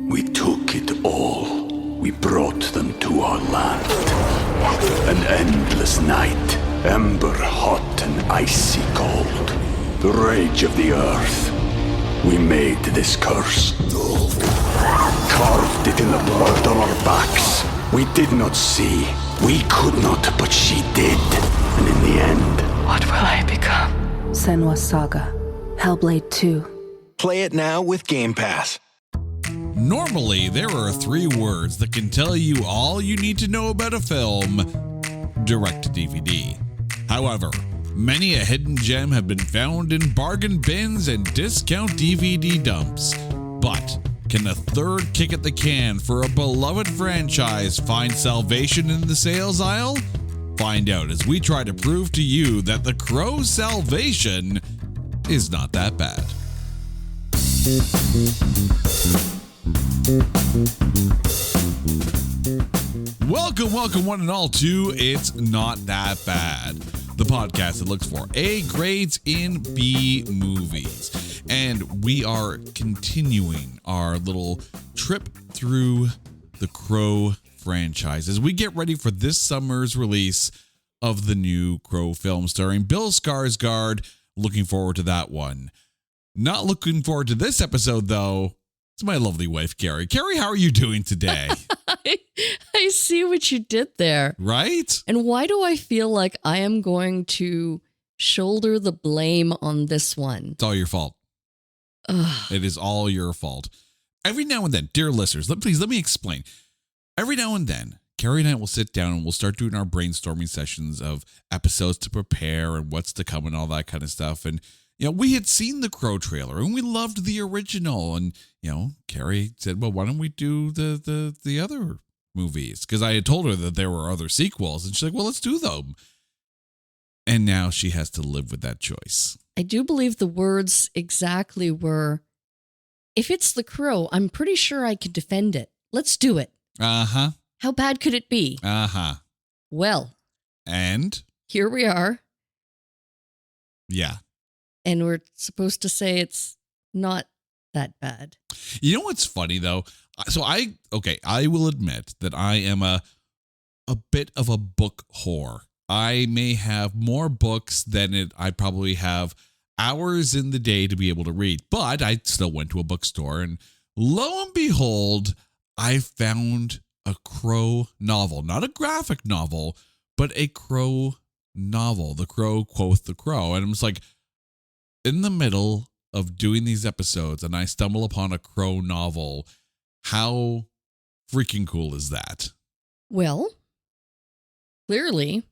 We took it all. We brought them to our land. An endless night, ember hot and icy cold. The rage of the earth. We made this curse. Carved it in the blood on our backs. We did not see. We could not, but she did. And in the end... What will I become? Senua's Saga. Hellblade 2. Play it now with Game Pass. Normally, there are 3 words that can tell you all you need to know about a film: direct to DVD. However, many a hidden gem have been found in bargain bins and discount DVD dumps. But can a third kick at the can for a beloved franchise find salvation in the sales aisle? Find out as we try to prove to you that The Crow's salvation is not that bad. Welcome one and all to It's Not That Bad, the podcast that looks for A grades in B movies. And we are continuing our little trip through the Crow franchise as we get ready for this summer's release of the new Crow film starring Bill Skarsgård. Looking forward to that one. Not looking forward to this episode, though. It's my lovely wife, Carrie. Carrie, how are you doing today? I see what you did there. Right? And why do I feel like I am going to shoulder the blame on this one? It's all your fault. Ugh. It is all your fault. Every now and then, dear listeners, please let me explain. Every now and then, Carrie and I will sit down and we'll start doing our brainstorming sessions of episodes to prepare and what's to come and all that kind of stuff. And, we had seen the Crow trailer and we loved the original. And, Carrie said, well, why don't we do the other movies? Because I had told her that there were other sequels. And she's like, well, let's do them. And now she has to live with that choice. I do believe the words exactly were, if it's The Crow, I'm pretty sure I could defend it. Let's do it. Uh-huh. How bad could it be? Uh-huh. Well. And? Here we are. Yeah. And we're supposed to say it's not that bad. You know what's funny, though? So I will admit that I am a bit of a book whore. I may have more books than I probably have hours in the day to be able to read. But I still went to a bookstore and lo and behold, I found a Crow novel. Not a graphic novel, but a Crow novel. The Crow quoth the Crow. And I'm just like, in the middle of doing these episodes and I stumble upon a Crow novel, how freaking cool is that? Well, clearly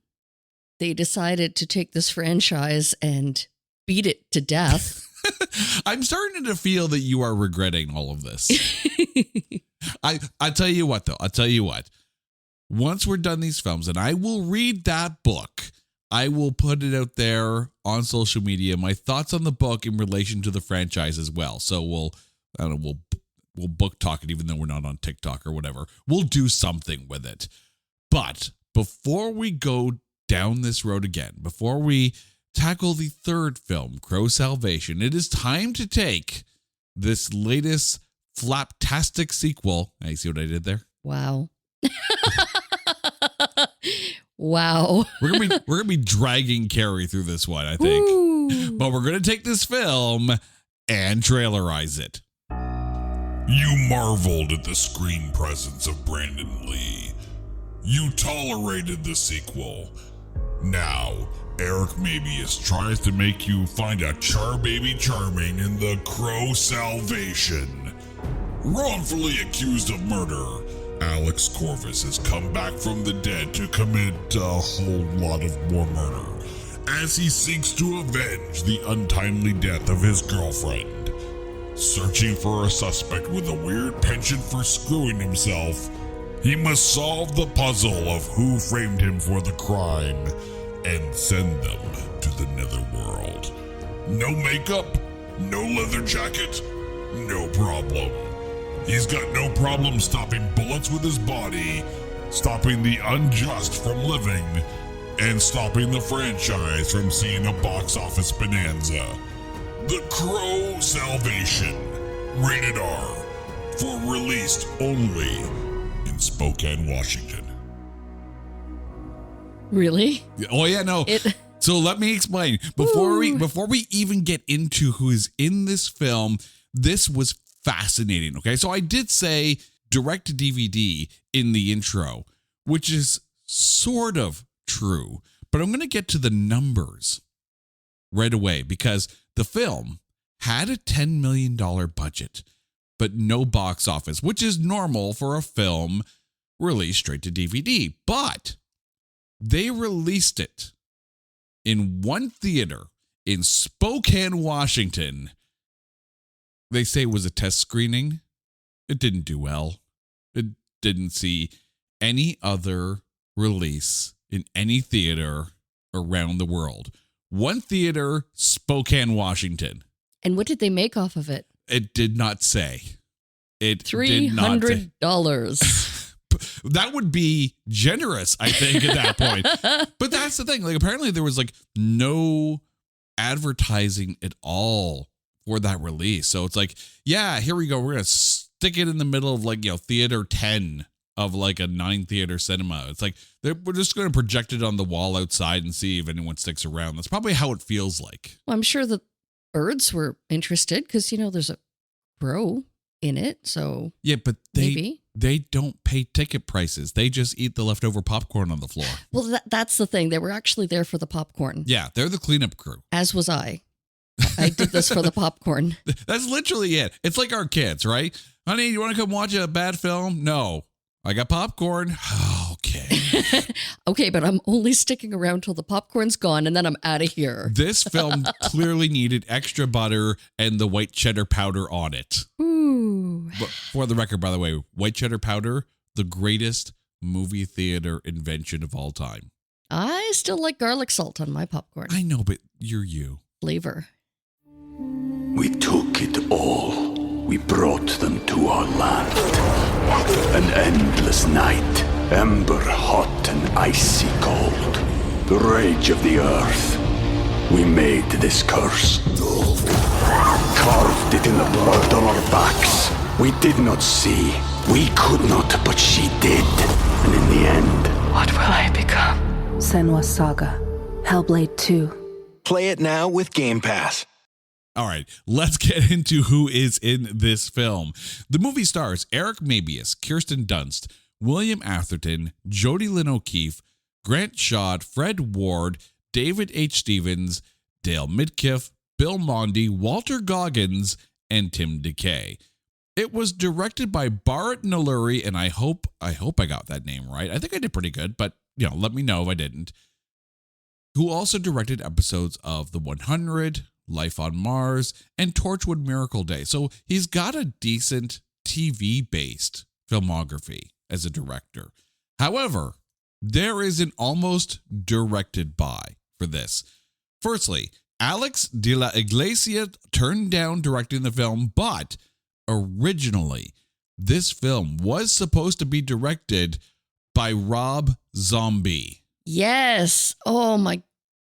they decided to take this franchise and beat it to death. I'm starting to feel that you are regretting all of this. I tell you what, though. I'll tell you what. Once we're done these films, and I will read that book, I will put it out there on social media, my thoughts on the book in relation to the franchise as well. So we'll book talk it, even though we're not on TikTok or whatever. We'll do something with it. But before we go down this road again, before we tackle the third film, Crow Salvation, it is time to take this latest flaptastic sequel. I see what I did there? Wow. Wow. We're gonna be dragging Carrie through this one, I think. Ooh. But we're gonna take this film and trailerize it. You marveled at the screen presence of Brandon Lee. You tolerated the sequel. Now, Eric Mabius tries to make you find a Charbaby Charming in The Crow Salvation. Wrongfully accused of murder, Alex Corvus has come back from the dead to commit a whole lot of more murder, as he seeks to avenge the untimely death of his girlfriend. Searching for a suspect with a weird penchant for screwing himself, he must solve the puzzle of who framed him for the crime and send them to the netherworld. No makeup, no leather jacket, no problem. He's got no problem stopping bullets with his body, stopping the unjust from living, and stopping the franchise from seeing a box office bonanza. The Crow Salvation. Rated R. for released only in Spokane, Washington. Really? Oh yeah, no. So let me explain. Before we even get into who is in this film, this was fascinating. Okay, so I did say direct to DVD in the intro, which is sort of true, but I'm going to get to the numbers right away because the film had a $10 million budget, but no box office, which is normal for a film released straight to DVD. But they released it in one theater in Spokane, Washington. They say it was a test screening. It didn't do well. It didn't see any other release in any theater around the world. One theater, Spokane, Washington. And what did they make off of it? It did not say. It did not say. $300. That would be generous, I think, at that point. But that's the thing. Like, apparently there was like no advertising at all for that release. So it's like, yeah, here we go. We're going to stick it in the middle of like, theater 10 of like a 9-theater cinema. It's like, we're just going to project it on the wall outside and see if anyone sticks around. That's probably how it feels like. Well, I'm sure the birds were interested because, there's a crow in it. So yeah, but maybe. They don't pay ticket prices. They just eat the leftover popcorn on the floor. Well, that's the thing. They were actually there for the popcorn. Yeah, they're the cleanup crew. As was I. I did this for the popcorn. That's literally it. It's like our kids, right? Honey, you want to come watch a bad film? No. I got popcorn. Okay. Okay, but I'm only sticking around till the popcorn's gone and then I'm out of here. This film clearly needed extra butter and the white cheddar powder on it. Ooh. But for the record, by the way, white cheddar powder, the greatest movie theater invention of all time. I still like garlic salt on my popcorn. I know, but you're you. Flavor. We took it all. We brought them to our land. An endless night, ember hot and icy cold. The rage of the earth. We made this curse. Carved it in the blood on our backs. We did not see. We could not, but she did. And in the end, What will I become? Senua's Saga. Hellblade 2. Play it now with Game Pass. All right, let's get into who is in this film. The movie stars Eric Mabius, Kirsten Dunst, William Atherton, Jodie Lynn O'Keefe, Grant Shaw, Fred Ward, David H. Stevens, Dale Midkiff, Bill Mondi, Walter Goggins, and Tim DeKay. It was directed by Bharat Nalluri, and I hope I got that name right. I think I did pretty good, but let me know if I didn't. Who also directed episodes of The 100, Life on Mars, and Torchwood Miracle Day. So he's got a decent TV-based filmography as a director. However, there is an almost directed by for this. Firstly, Alex de la Iglesia turned down directing the film, but originally this film was supposed to be directed by Rob Zombie. Yes. Oh my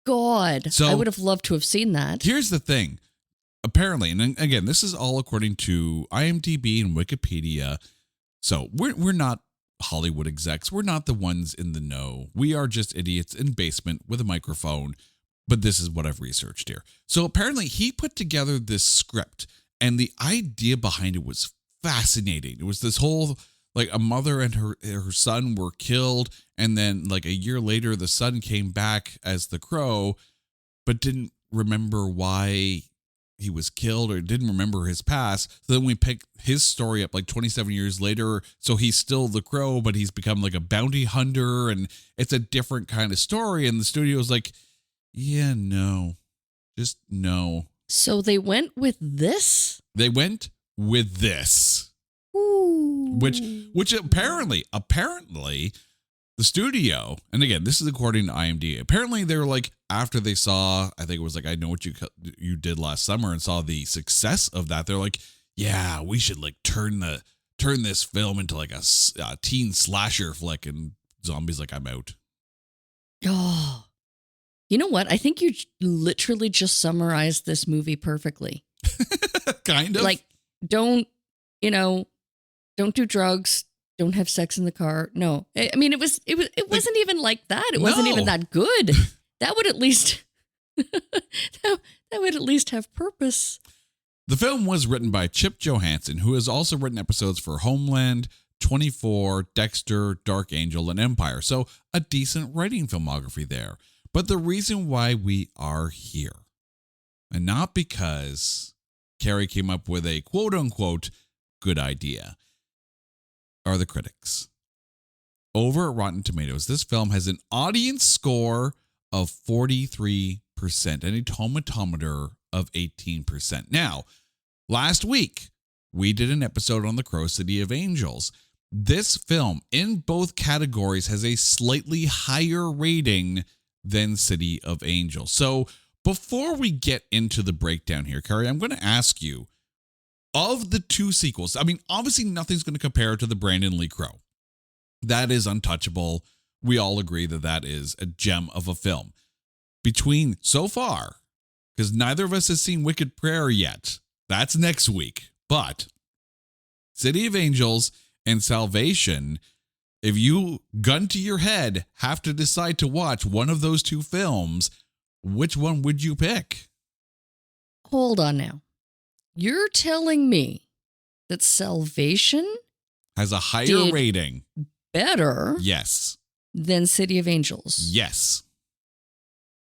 God. So I would have loved to have seen that. Here's the thing. Apparently, and again, this is all according to IMDb and Wikipedia. So we're not Hollywood execs. We're not the ones in the know. We are just idiots in basement with a microphone. But this is what I've researched here. So apparently he put together this script and the idea behind it was fascinating. It was this whole, like, a mother and her son were killed. And then like a year later, the son came back as the Crow, but didn't remember why he was killed or didn't remember his past. So then we pick his story up like 27 years later. So he's still the Crow, but he's become like a bounty hunter and it's a different kind of story. And the studio's like, yeah, no, just no. So they went with this? They went with this. Ooh. Which apparently the studio, and again, this is according to IMDb, apparently they were like, after they saw, I think it was like, I Know What You Did Last Summer, and saw the success of that, they're like, yeah, we should like turn this film into like a teen slasher flick. And Zombie's like, I'm out. Oh, you know what? I think you literally just summarized this movie perfectly. Kind of. Like, don't, don't do drugs, don't have sex in the car. No, I mean, it wasn't even like that. It wasn't even No. that good. That would at least, that would at least have purpose. The film was written by Chip Johansson, who has also written episodes for Homeland, 24, Dexter, Dark Angel, and Empire. So a decent writing filmography there. But the reason why we are here, and not because Carrie came up with a quote unquote good idea, are the critics. Over at Rotten Tomatoes, this film has an audience score of 43% and a tomatometer of 18%. Now, last week, we did an episode on the Crow City of Angels. This film, in both categories, has a slightly higher rating than City of Angels. So before we get into the breakdown here, Carrie, I'm going to ask you, of the two sequels, I mean, obviously nothing's going to compare to the Brandon Lee Crow. That is untouchable. We all agree that that is a gem of a film. Between so far, because neither of us has seen Wicked Prayer yet. That's next week. But City of Angels and Salvation, if you, gun to your head, have to decide to watch one of those two films, which one would you pick? Hold on now. You're telling me that Salvation Has a higher Did- rating. better Yes. than City of Angels? Yes.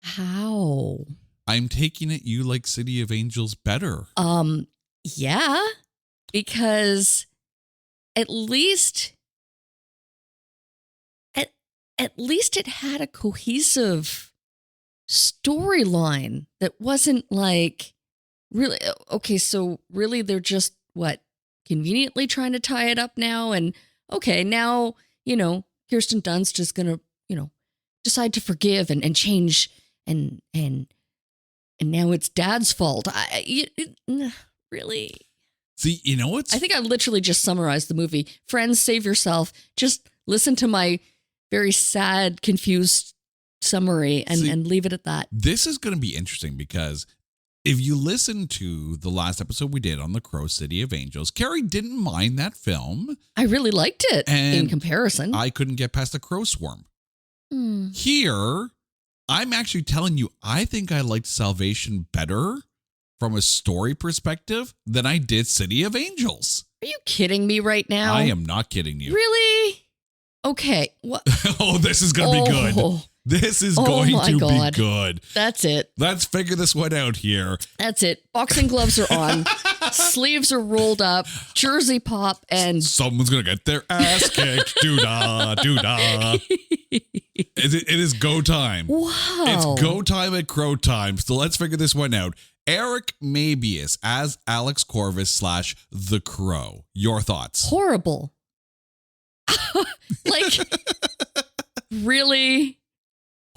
How? I'm taking it you like City of Angels better. Yeah, because at least it had a cohesive storyline that wasn't like really okay, so really they're just conveniently trying to tie it up now, and okay, now, Kirsten Dunst is gonna, decide to forgive and change and now it's Dad's fault. Really? See, you know what's I think I literally just summarized the movie. Friends, save yourself. Just listen to my very sad, confused summary and leave it at that. This is going to be interesting because if you listen to the last episode we did on the Crow City of Angels, Carrie didn't mind that film. I really liked it in And comparison. I couldn't get past the Crow Swarm. Hmm. Here, I'm actually telling you, I think I liked Salvation better from a story perspective than I did City of Angels. Are you kidding me right now? I am not kidding you. Really? Okay. What? Oh, this is going to be good. Oh, This is Oh going my to God. be good. that's it. Let's figure this one out here. That's it. Boxing gloves are on. Sleeves are rolled up. Jersey pop and Someone's going to get their ass kicked. Doo-dah, doo-dah. It is go time. wow. It's go time at Crow time. So let's figure this one out. Eric Mabius as Alex Corvus / The Crow. Your thoughts? Horrible. Like, really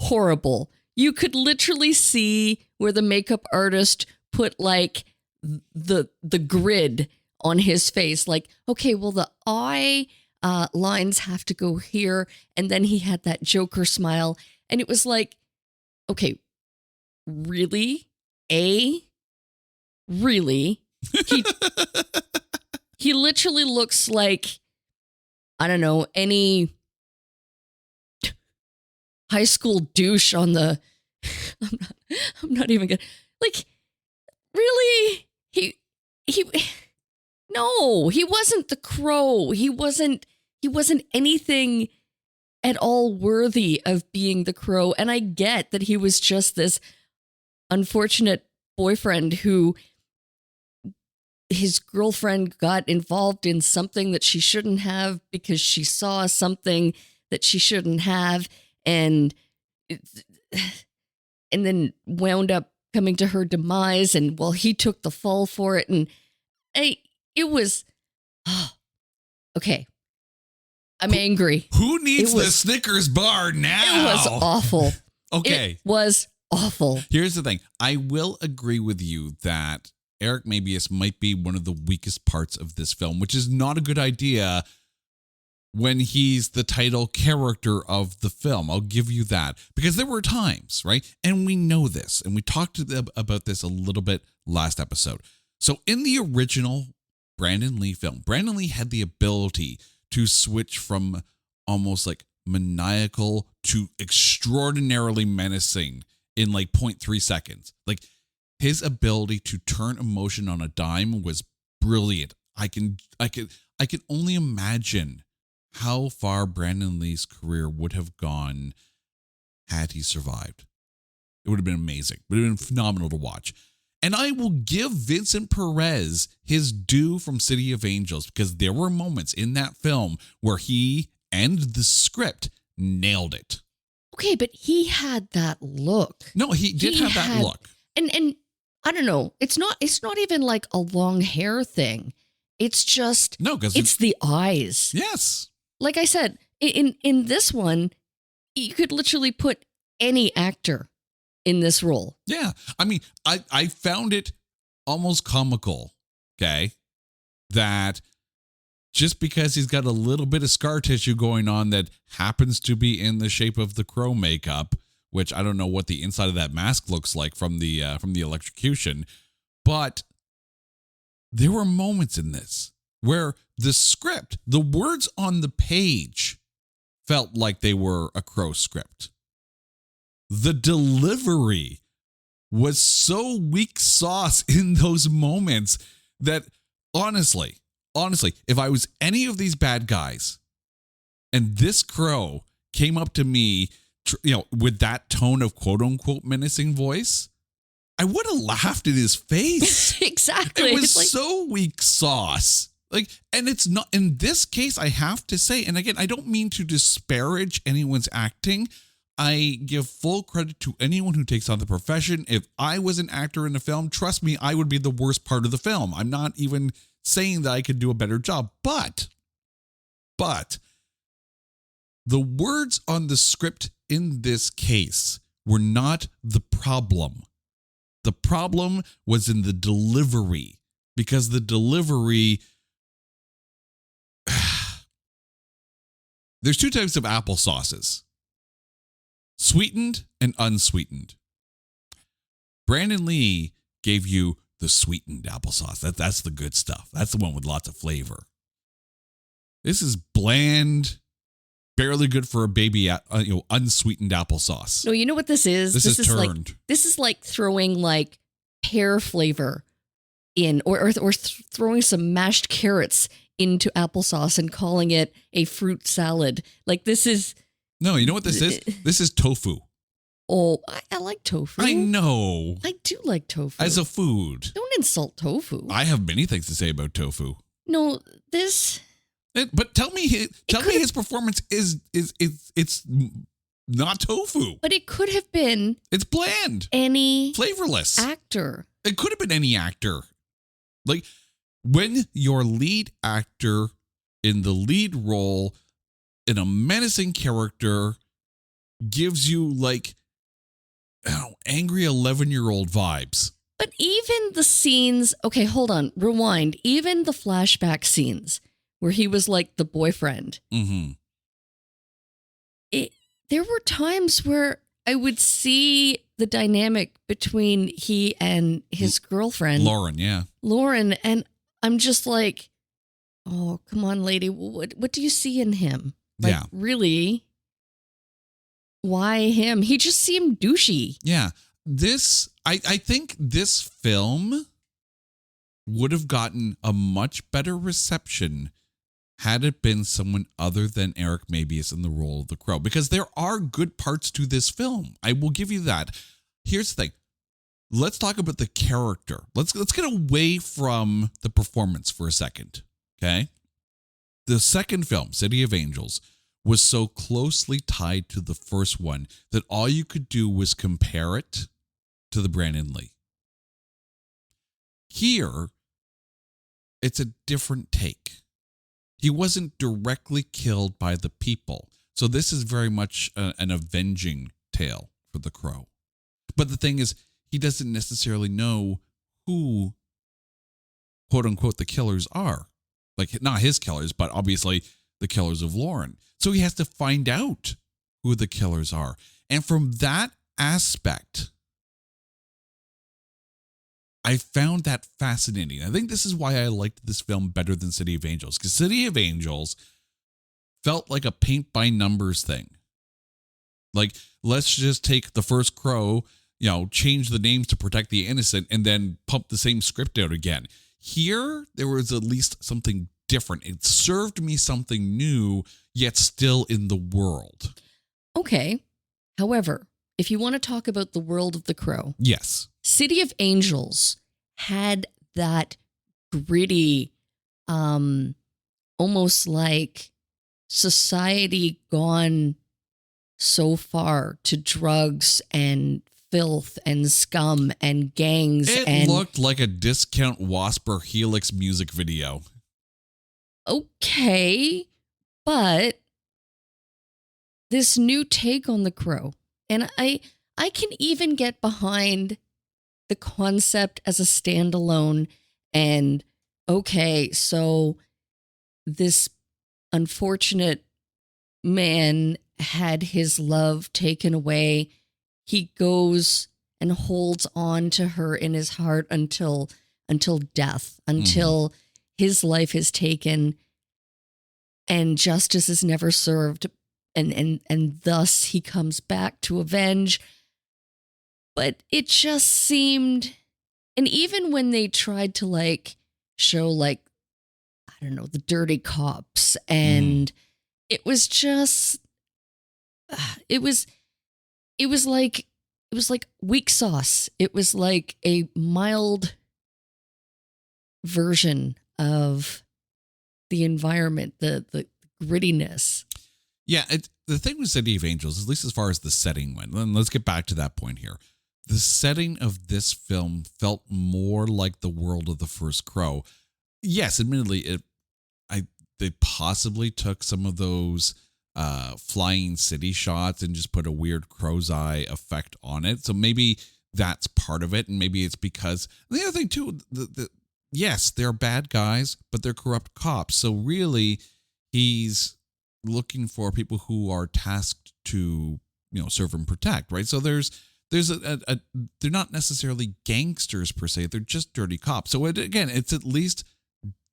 horrible. You could literally see where the makeup artist put like the grid on his face. Like, okay, well, the eye lines have to go here. And then he had that Joker smile. And it was like, okay, really? Really? He literally looks like, I don't know, any high school douche on the I'm not even gonna, like, really? No, he wasn't the Crow. He wasn't anything at all worthy of being the Crow. And I get that he was just this unfortunate boyfriend who his girlfriend got involved in something that she shouldn't have because she saw something that she shouldn't have, and then wound up coming to her demise, and well, he took the fall for it, and it was okay. I'm angry. Who needs It was- the Snickers bar now? It was awful. Okay. It was awful. Here's the thing. I will agree with you that Eric Mabius might be one of the weakest parts of this film, which is not a good idea when he's the title character of the film. I'll give you that. Because there were times, right? And we know this, and we talked about this a little bit last episode. So in the original Brandon Lee film. Brandon Lee had the ability to switch from almost like maniacal to extraordinarily menacing in like 0.3 seconds. Like his ability to turn emotion on a dime was brilliant. I can only imagine how far Brandon Lee's career would have gone had he survived. It would have been amazing. It would have been phenomenal to watch. And I will give Vincent Perez his due from City of Angels, because there were moments in that film where he and the script nailed it. Okay, but he had that look. No, he did have that look. And I don't know. It's not even like a long hair thing. It's just No, because it's the eyes. Yes. Like I said, in this one, you could literally put any actor in this role. Yeah. I mean, I found it almost comical, okay, that just because he's got a little bit of scar tissue going on that happens to be in the shape of the Crow makeup, which I don't know what the inside of that mask looks like from the electrocution, but there were moments in this where the script, the words on the page, felt like they were a Crow script. The delivery was so weak sauce in those moments that honestly, if I was any of these bad guys and this Crow came up to me, with that tone of quote unquote menacing voice, I would have laughed in his face. Exactly. It was so weak sauce. Like, and it's not in this case, I have to say, and again, I don't mean to disparage anyone's acting. I give full credit to anyone who takes on the profession. If I was an actor in a film, trust me, I would be the worst part of the film. I'm not even saying that I could do a better job, but the words on the script in this case were not the problem. The problem was in the delivery, because the delivery, there's two types of applesauces. Sweetened and unsweetened. Brandon Lee gave you the sweetened applesauce. That's the good stuff. That's the one with lots of flavor. This is bland, barely good for a baby, unsweetened applesauce. No, you know what this is? This is turned. This is like throwing like pear flavor in, or throwing some mashed carrots into applesauce and calling it a fruit salad. Like this is. No, you know what this is? This is tofu. Oh, I like tofu. I know. I do like tofu. As a food. Don't insult tofu. I have many things to say about tofu. No, this. But tell me his performance is it's not tofu. But it could have been It's bland. any Flavorless. actor. It could have been any actor. Like when your lead actor in the lead role in a menacing character gives you like angry 11-year-old vibes. But even the scenes, okay, hold on, rewind. Even the flashback scenes where he was like the boyfriend. Mm-hmm. There were times where I would see the dynamic between he and his girlfriend, Lauren, yeah. Lauren, and I'm just like, oh, come on, lady. What do you see in him? Like, Yeah. really? Why him? He just seemed douchey. Yeah. I think this film would have gotten a much better reception had it been someone other than Eric Mabius in the role of the Crow, because there are good parts to this film. I will give you that. Here's the thing. Let's talk about the character. Let's get away from the performance for a second. Okay. The second film, City of Angels, was so closely tied to the first one that all you could do was compare it to the Brandon Lee. Here, it's a different take. He wasn't directly killed by the people. So this is very much an avenging tale for the Crow. But the thing is, he doesn't necessarily know who, quote unquote, the killers are. Like, not his killers, but obviously the killers of Lauren. So he has to find out who the killers are. And from that aspect, I found that fascinating. I think this is why I liked this film better than City of Angels, because City of Angels felt like a paint by numbers thing. Like, let's just take the first Crow, change the names to protect the innocent, and then pump the same script out again. Here, there was at least something different. It served me something new, yet still in the world. Okay. However, if you want to talk about the world of The Crow, Yes. City of Angels had that gritty, almost like society gone so far to drugs and filth and scum and gangs. It looked like a discount Wasp or Helix music video. Okay, but this new take on The Crow, and I can even get behind the concept as a standalone, and okay, so this unfortunate man had his love taken away. He goes and holds on to her in his heart until death, until his life is taken and justice is never served. And thus he comes back to avenge. But it just seemed, and even when they tried to show I don't know, the dirty cops, and it was just, it was like weak sauce. It was like a mild version of the environment, the grittiness. Yeah, the thing with City of Angels, at least as far as the setting went, and let's get back to that point here. The setting of this film felt more like the world of the first Crow. Yes, admittedly, they possibly took some of those flying city shots and just put a weird crow's eye effect on it. So maybe that's part of it, and maybe it's because the other thing too. Yes, they're bad guys, but they're corrupt cops. So really, he's looking for people who are tasked to serve and protect, right? So there's a they're not necessarily gangsters per se. They're just dirty cops. So it's at least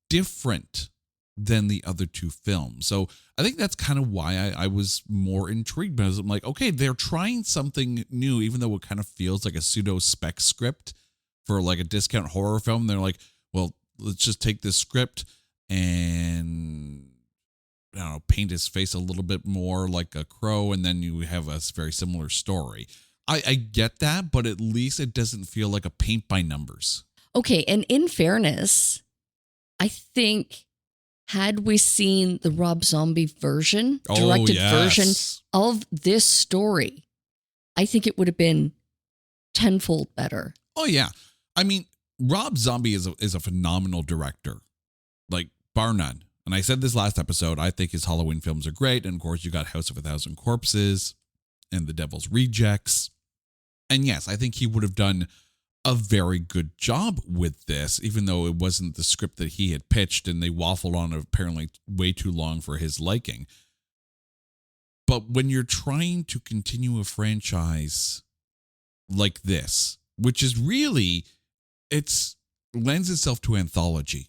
different than the other two films. So I think that's kind of why I was more intrigued, because I'm like, okay, they're trying something new, even though it kind of feels like a pseudo spec script for like a discount horror film. They're like, well, let's just take this script and I don't know, paint his face a little bit more like a crow, and then you have a very similar story. I get that, but at least it doesn't feel like a paint by numbers. Okay, and in fairness, I think had we seen the Rob Zombie version, directed version of this story, I think it would have been tenfold better. Oh yeah, I mean, Rob Zombie is a phenomenal director, like bar none. And I said this last episode, I think his Halloween films are great. And of course, you got House of a Thousand Corpses and The Devil's Rejects. And yes, I think he would have done a very good job with this, even though it wasn't the script that he had pitched and they waffled on apparently way too long for his liking. But when you're trying to continue a franchise like this, which is really, it lends itself to anthology.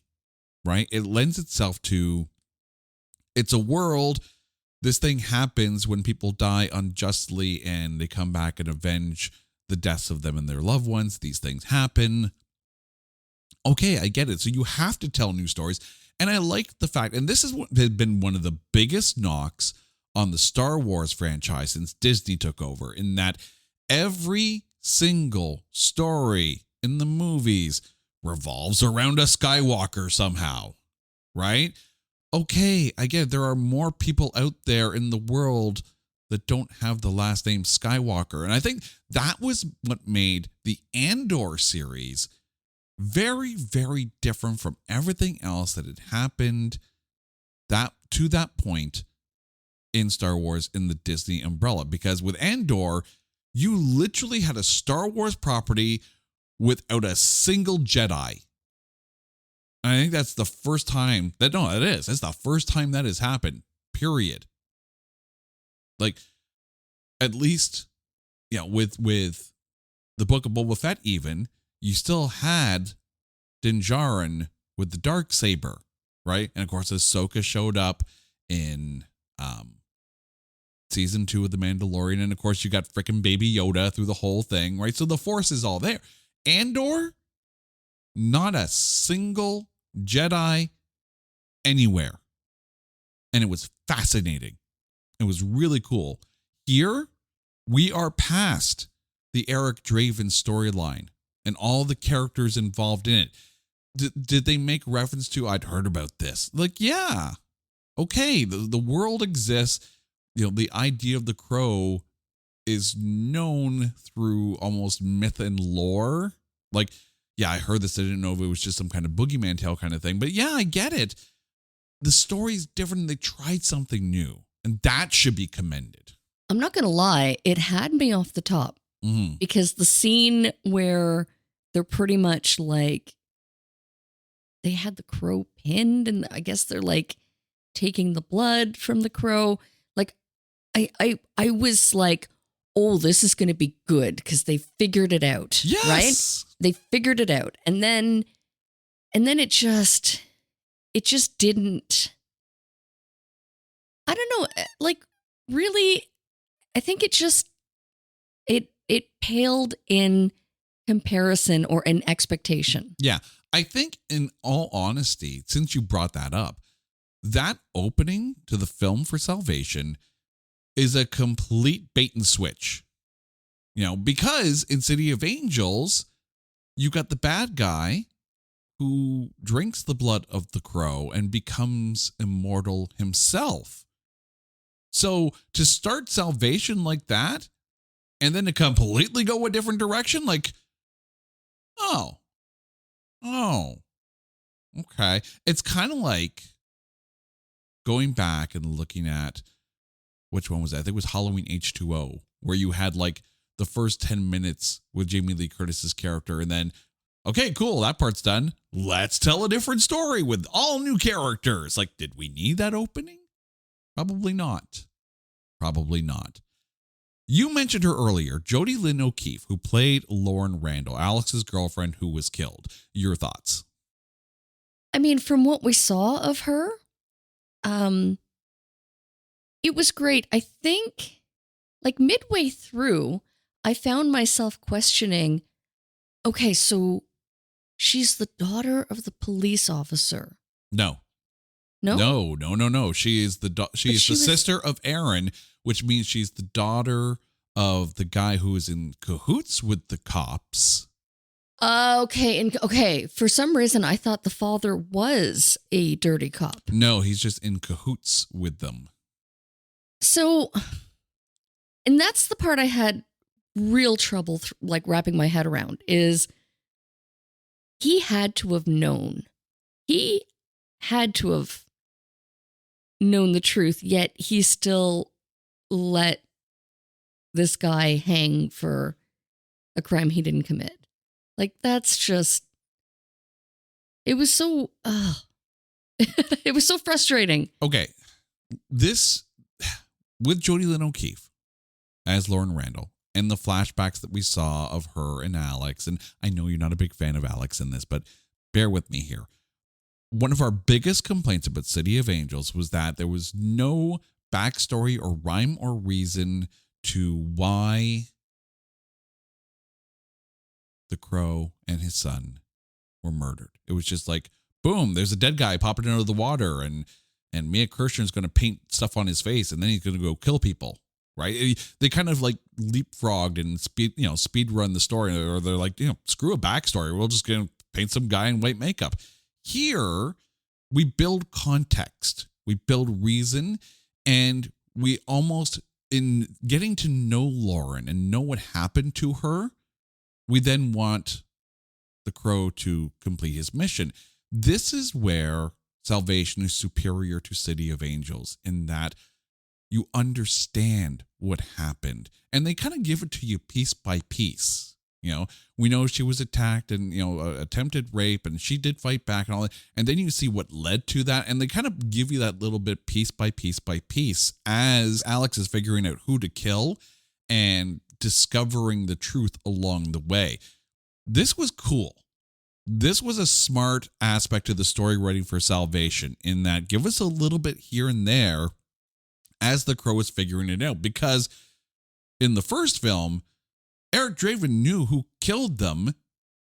Right? It lends itself to, it's a world, this thing happens when people die unjustly and they come back and avenge the deaths of them and their loved ones. These things happen. Okay, I get it. So you have to tell new stories. And I like the fact, and this is what had been one of the biggest knocks on the Star Wars franchise since Disney took over, in that every single story in the movies revolves around a Skywalker somehow, right? Okay, I get it. There are more people out there in the world that don't have the last name Skywalker. And I think that was what made the Andor series very, very different from everything else that had happened to that point in Star Wars in the Disney umbrella. Because with Andor, you literally had a Star Wars property without a single Jedi. I think that's the first time that, no, it is. It's the first time that has happened, period. Like, at least, with the Book of Boba Fett even, you still had Din Djarin with the Darksaber, right? And of course, Ahsoka showed up in season 2 of The Mandalorian. And of course, you got frickin' Baby Yoda through the whole thing, right? So the Force is all there. Andor, not a single Jedi anywhere. And it was fascinating. It was really cool. Here, we are past the Eric Draven storyline and all the characters involved in it. Did they make reference to, I'd heard about this? Like, yeah. Okay, the world exists. You know, the idea of the Crow is known through almost myth and lore. Like, yeah, I heard this. I didn't know if it was just some kind of boogeyman tale kind of thing. But yeah, I get it. The story's different. They tried something new. And that should be commended. I'm not going to lie. It had me off the top. Mm-hmm. Because the scene where they're pretty much like, they had the Crow pinned, and I guess they're like taking the blood from the Crow. Like, I was like, oh, this is going to be good because they figured it out. Yes. Right? They figured it out. And then it just didn't, I don't know, like, really, I think it paled in comparison or in expectation. Yeah. I think, in all honesty, since you brought that up, that opening to the film for Salvation is a complete bait and switch. You know, because in City of Angels, you got the bad guy who drinks the blood of the Crow and becomes immortal himself. So to start Salvation like that, and then to completely go a different direction, like, oh, okay. It's kind of like going back and looking at, which one was that? I think it was Halloween H2O, where you had like the first 10 minutes with Jamie Lee Curtis's character, and then, okay, cool, that part's done. Let's tell a different story with all new characters. Like, did we need that opening? Probably not. Probably not. You mentioned her earlier, Jodie Lynn O'Keefe, who played Lauren Randall, Alex's girlfriend who was killed. Your thoughts? I mean, from what we saw of her, it was great. I think, like, midway through, I found myself questioning, okay, so she's the daughter of the police officer. No. No? She is the sister of Aaron, which means she's the daughter of the guy who is in cahoots with the cops. Okay. For some reason, I thought the father was a dirty cop. No, he's just in cahoots with them. So, and that's the part I had real trouble like wrapping my head around, is he had to have known. He had to have known the truth, yet he still let this guy hang for a crime he didn't commit. Like, that's just, it was so, it was so frustrating. Okay. This, with Jodie Lynn O'Keefe as Lauren Randall, and the flashbacks that we saw of her and Alex, and I know you're not a big fan of Alex in this, but bear with me here. One of our biggest complaints about City of Angels was that there was no backstory or rhyme or reason to why the Crow and his son were murdered. It was just like, boom, there's a dead guy popping out of the water, and Mia Kirshner's going to paint stuff on his face, and then he's going to go kill people, right? They kind of like leapfrogged and speed run the story, or they're like, screw a backstory. We'll just going to paint some guy in white makeup. Here, we build context, we build reason, and we almost, in getting to know Lauren and know what happened to her, we then want the Crow to complete his mission. This is where Salvation is superior to City of Angels, in that you understand what happened, and they kind of give it to you piece by piece. We know she was attacked and, attempted rape, and she did fight back and all that. And then you see what led to that. And they kind of give you that little bit piece by piece by piece as Alex is figuring out who to kill and discovering the truth along the way. this was cool. This was a smart aspect of the story writing for Salvation in that give us a little bit here and there as the Crow is figuring it out. Because in the first film, Eric Draven knew who killed them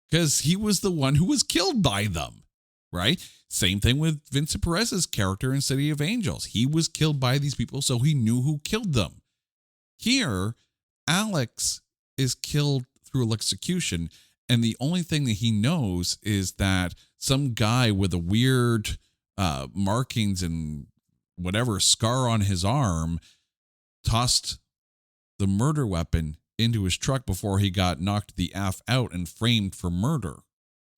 because he was the one who was killed by them, right? Same thing with Vincent Perez's character in City of Angels. He was killed by these people, so he knew who killed them. Here, Alex is killed through electrocution, and the only thing that he knows is that some guy with a weird markings and whatever scar on his arm tossed the murder weapon into his truck before he got knocked the F out and framed for murder.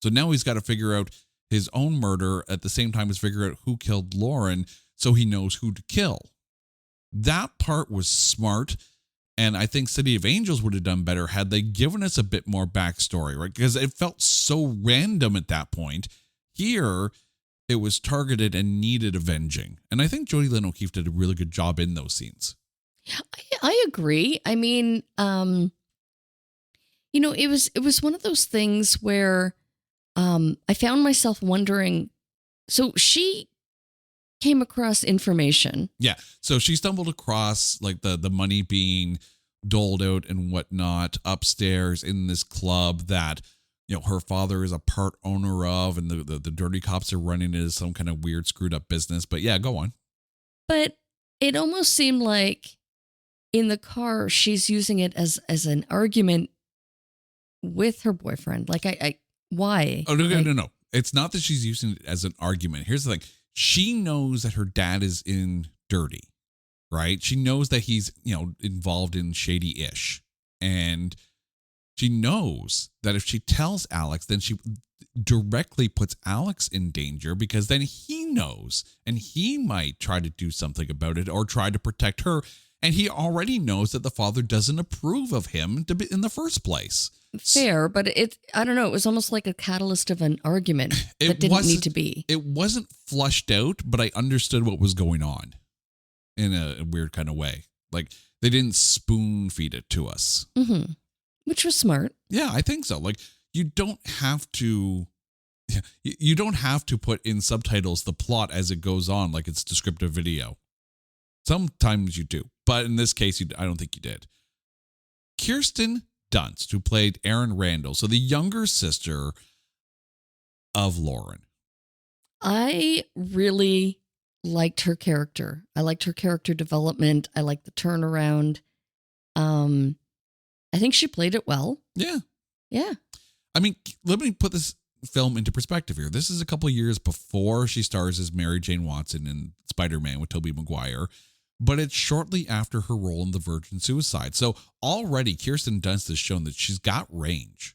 So now he's got to figure out his own murder at the same time as figure out who killed Lauren so he knows who to kill. That part was smart. And I think City of Angels would have done better had they given us a bit more backstory, right? Because it felt so random at that point. Here, it was targeted and needed avenging. And I think Jodie Lynn O'Keefe did a really good job in those scenes. I agree. I mean, it was one of those things where I found myself wondering, so she came across information. Yeah. So she stumbled across like the money being doled out and whatnot upstairs in this club that, her father is a part owner of, and the dirty cops are running it as some kind of weird screwed up business. But yeah, go on. But it almost seemed like in the car, she's using it as an argument with her boyfriend. Like, why? Oh, no. It's not that she's using it as an argument. Here's the thing. She knows that her dad is in dirty, right? She knows that he's, involved in shady-ish. And she knows that if she tells Alex, then she directly puts Alex in danger because then he knows and he might try to do something about it or try to protect her. And he already knows that the father doesn't approve of him in the first place. Fair, but I don't know. It was almost like a catalyst of an argument that didn't need to be. It wasn't flushed out, but I understood what was going on in a weird kind of way. Like they didn't spoon feed it to us. Mm-hmm. Which was smart. Yeah, I think so. Like you don't have to put in subtitles the plot as it goes on, like it's descriptive video. Sometimes you do, but in this case, I don't think you did. Kirsten Dunst, who played Erin Randall, so the younger sister of Lauren. I really liked her character. I liked her character development. I liked the turnaround. I think she played it well. Yeah. Yeah. I mean, let me put this film into perspective here. This is a couple of years before she stars as Mary Jane Watson in Spider-Man with Tobey Maguire, but it's shortly after her role in The Virgin Suicide. So already Kirsten Dunst has shown that she's got range.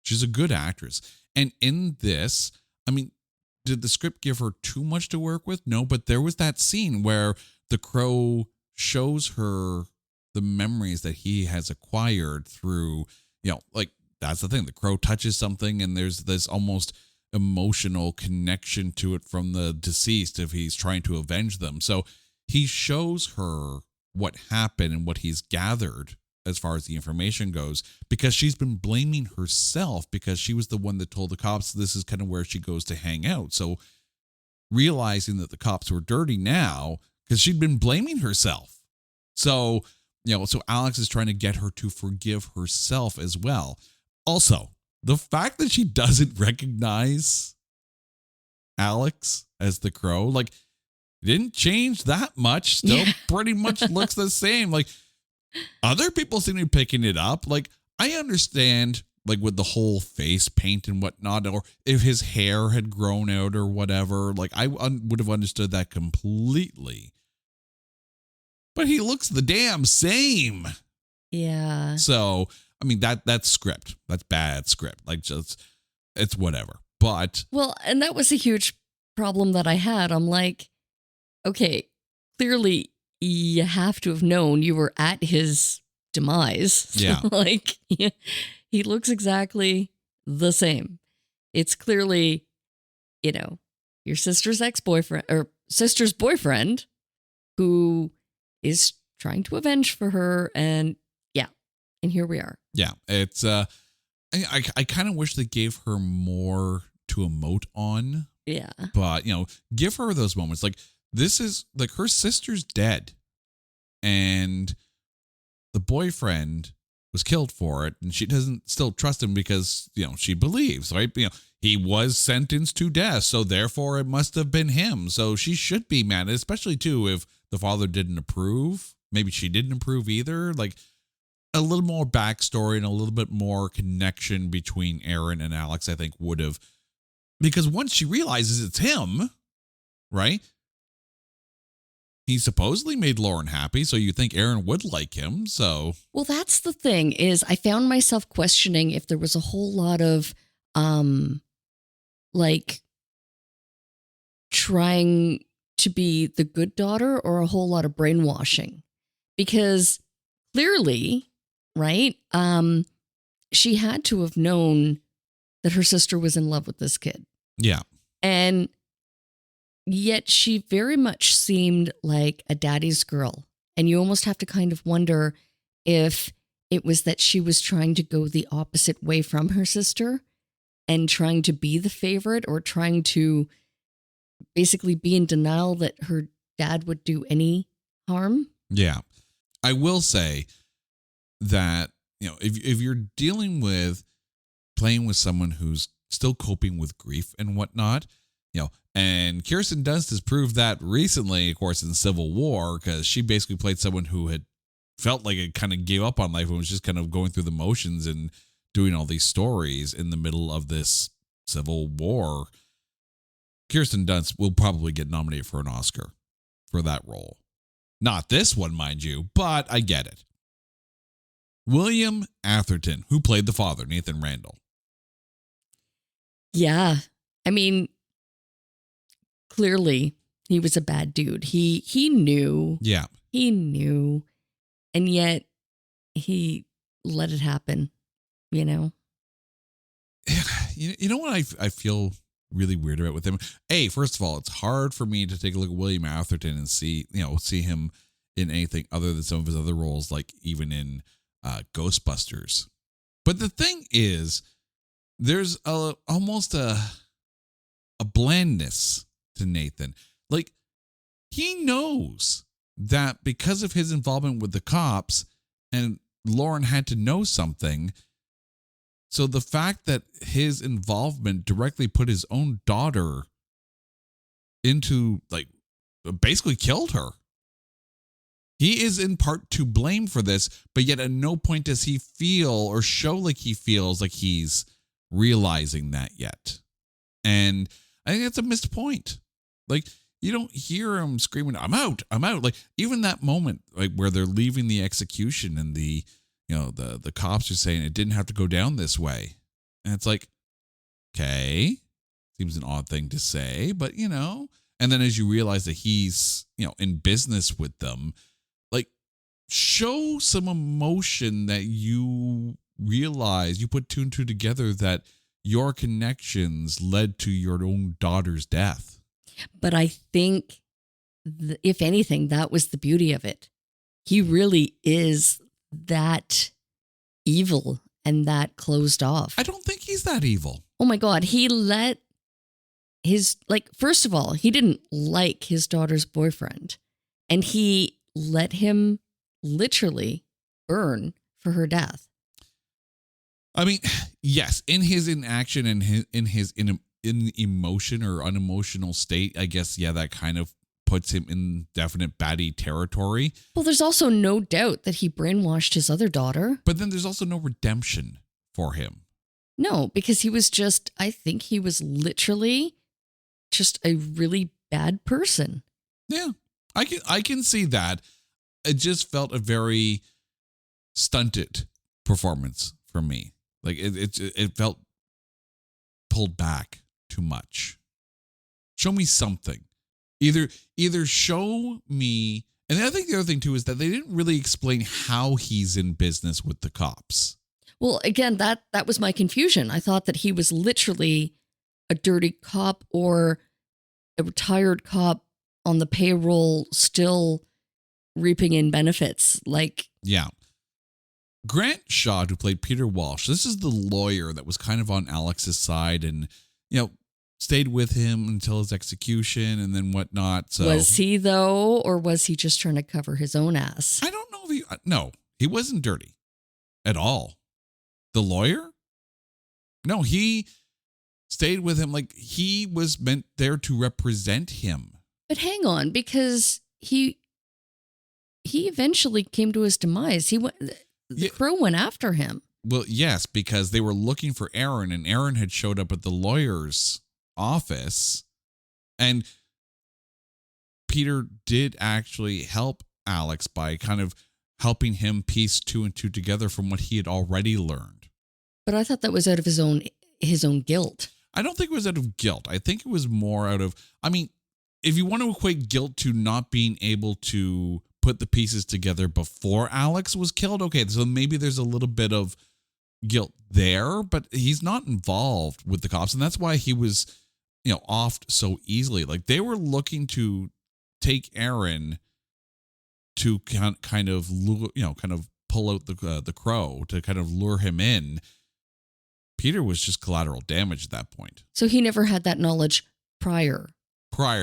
She's a good actress. And in this, I mean, did the script give her too much to work with? No, but there was that scene where the Crow shows her the memories that he has acquired through, like that's the thing. The Crow touches something and there's this almost emotional connection to it from the deceased if he's trying to avenge them. So he shows her what happened and what he's gathered as far as the information goes, because she's been blaming herself because she was the one that told the cops this is kind of where she goes to hang out. So realizing that the cops were dirty now because she'd been blaming herself. So, so Alex is trying to get her to forgive herself as well. Also, the fact that she doesn't recognize Alex as the Crow, like, didn't change that much. Still pretty much looks the same. Like, other people seem to be picking it up. Like, I understand, like, with the whole face paint and whatnot, or if his hair had grown out or whatever, like, I would have understood that completely. But he looks the damn same. Yeah. So, I mean, that's script. That's bad script. Like, just, it's whatever. But. Well, and that was a huge problem that I had. I'm like, okay, clearly you have to have known you were at his demise. Yeah. Like, he looks exactly the same. It's clearly, your sister's ex-boyfriend or sister's boyfriend who is trying to avenge for her. And yeah, and here we are. Yeah, it's I kind of wish they gave her more to emote on, Yeah. but give her those moments. Like, this is like, her sister's dead, and the boyfriend was killed for it, and she doesn't still trust him because she believes, right? He was sentenced to death, so therefore it must have been him. So she should be mad, especially too if the father didn't approve. Maybe she didn't approve either. Like, a little more backstory and a little bit more connection between Aaron and Alex, I think, would have, because once she realizes it's him, right? He supposedly made Lauren happy, so you think Aaron would like him. So, Well, that's the thing, is I found myself questioning if there was a whole lot of like trying to be the good daughter or a whole lot of brainwashing, because clearly, right, she had to have known that her sister was in love with this kid, yeah. and yet she very much seemed like a daddy's girl. And you almost have to kind of wonder if it was that she was trying to go the opposite way from her sister and trying to be the favorite, or trying to basically be in denial that her dad would do any harm. Yeah. I will say that, if you're dealing with playing with someone who's still coping with grief and whatnot, and Kirsten Dunst has proved that recently, of course, in Civil War, because she basically played someone who had felt like it kind of gave up on life and was just kind of going through the motions and doing all these stories in the middle of this Civil War. Kirsten Dunst will probably get nominated for an Oscar for that role. Not this one, mind you, but I get it. William Atherton, who played the father, Nathan Randall. Yeah. I mean, clearly he was a bad dude. He knew. Yeah. He knew. And yet he let it happen, You know what I feel really weird about with him? First of all, it's hard for me to take a look at William Atherton and see him in anything other than some of his other roles, like even in Ghostbusters. But the thing is, there's almost a blandness to Nathan. Like, he knows that because of his involvement with the cops, and Lauren had to know something. So the fact that his involvement directly put his own daughter into, like, basically killed her. He is in part to blame for this, but yet at no point does he feel or show like he feels like he's realizing that yet. And I think that's a missed point. Like, you don't hear him screaming, I'm out. Like, even that moment, like, where they're leaving the execution and the cops are saying it didn't have to go down this way. And it's like, okay, seems an odd thing to say, but and then as you realize that he's, in business with them, like, show some emotion that you realize, you put two and two together, that your connections led to your own daughter's death. But I think, if anything, that was the beauty of it. He really is that evil and that closed off. I don't think he's that evil. Oh my God. He let first of all, he didn't like his daughter's boyfriend, and he let him literally burn for her death. I mean, yes, in his inaction and in emotion or unemotional state, I guess, yeah, that kind of puts him in definite baddie territory. Well, there's also no doubt that he brainwashed his other daughter. But then there's also no redemption for him. No, because I think he was literally just a really bad person. Yeah, I can see that. It just felt a very stunted performance for me. Like, it felt pulled back too much. Show me something. Either show me, and I think the other thing too is that they didn't really explain how he's in business with the cops. Well, again, that was my confusion. I thought that he was literally a dirty cop or a retired cop on the payroll, still reaping in benefits. Like, Yeah. Grant Shaw, who played Peter Walsh, this is the lawyer that was kind of on Alex's side and, stayed with him until his execution and then whatnot. So Was he, though, or was he just trying to cover his own ass? I don't know if he wasn't dirty at all. The lawyer? No, he stayed with him like he was meant there to represent him. But hang on, because he eventually came to his demise. The crow went after him. Well, yes, because they were looking for Aaron, and Aaron had showed up at the lawyer's office, and Peter did actually help Alex by kind of helping him piece 2 and 2 together from what he had already learned. But I thought that was out of his own guilt. I don't think it was out of guilt. I think it was more out of, if you want to equate guilt to not being able to put the pieces together before Alex was killed, okay, so maybe there's a little bit of guilt there, but he's not involved with the cops, and that's why he was, offed so easily. Like, they were looking to take Aaron to kind of pull out the crow to kind of lure him in. Peter was just collateral damage at that point. So he never had that knowledge prior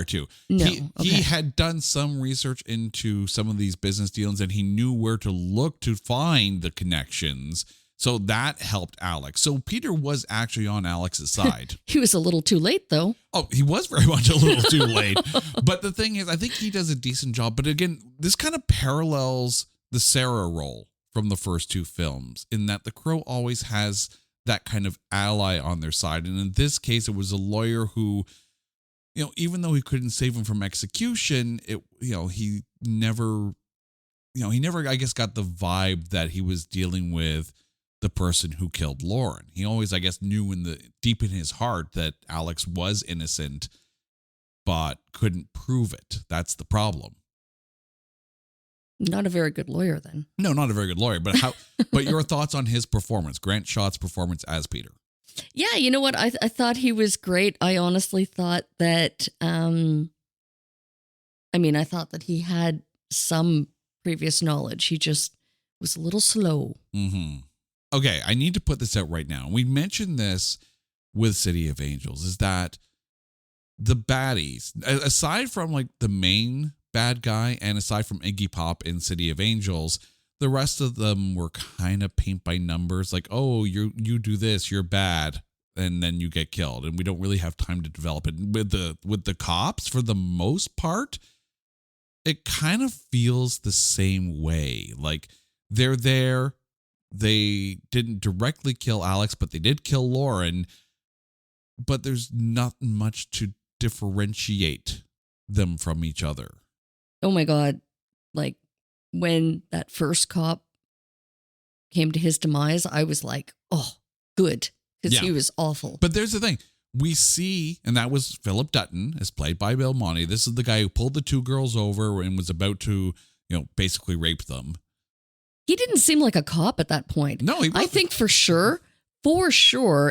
to. No. He had done some research into some of these business dealings, and he knew where to look to find the connections. So that helped Alex. So Peter was actually on Alex's side. He was a little too late, though. Oh, he was very much a little too late. But the thing is, I think he does a decent job. But again, this kind of parallels the Sarah role from the first 2 films, in that the Crow always has that kind of ally on their side. And in this case, it was a lawyer who, even though he couldn't save him from execution, he never, I guess, got the vibe that he was dealing with the person who killed Lauren. He always, I guess, knew deep in his heart that Alex was innocent, but couldn't prove it. That's the problem. Not a very good lawyer, then. No, not a very good lawyer. But but your thoughts on his performance, Grant Shaw's performance as Peter? Yeah, you know what? I thought he was great. I honestly thought that, I thought that he had some previous knowledge. He just was a little slow. Mm-hmm. Okay, I need to put this out right now. We mentioned this with City of Angels, is that the baddies, aside from like the main bad guy and aside from Iggy Pop in City of Angels, the rest of them were kind of paint by numbers, like, oh, you do this, you're bad, and then you get killed, and we don't really have time to develop it. With the cops, for the most part, it kind of feels the same way. Like, they're there, they didn't directly kill Alex, but they did kill Lauren, but there's not much to differentiate them from each other. Oh my God. Like, when that first cop came to his demise, I was like, oh, good. Because he was awful. But there's the thing. We see, and that was Philip Dutton, as played by Bill Monty. This is the guy who pulled the 2 girls over and was about to, basically rape them. He didn't seem like a cop at that point. No, he wasn't. I think for sure,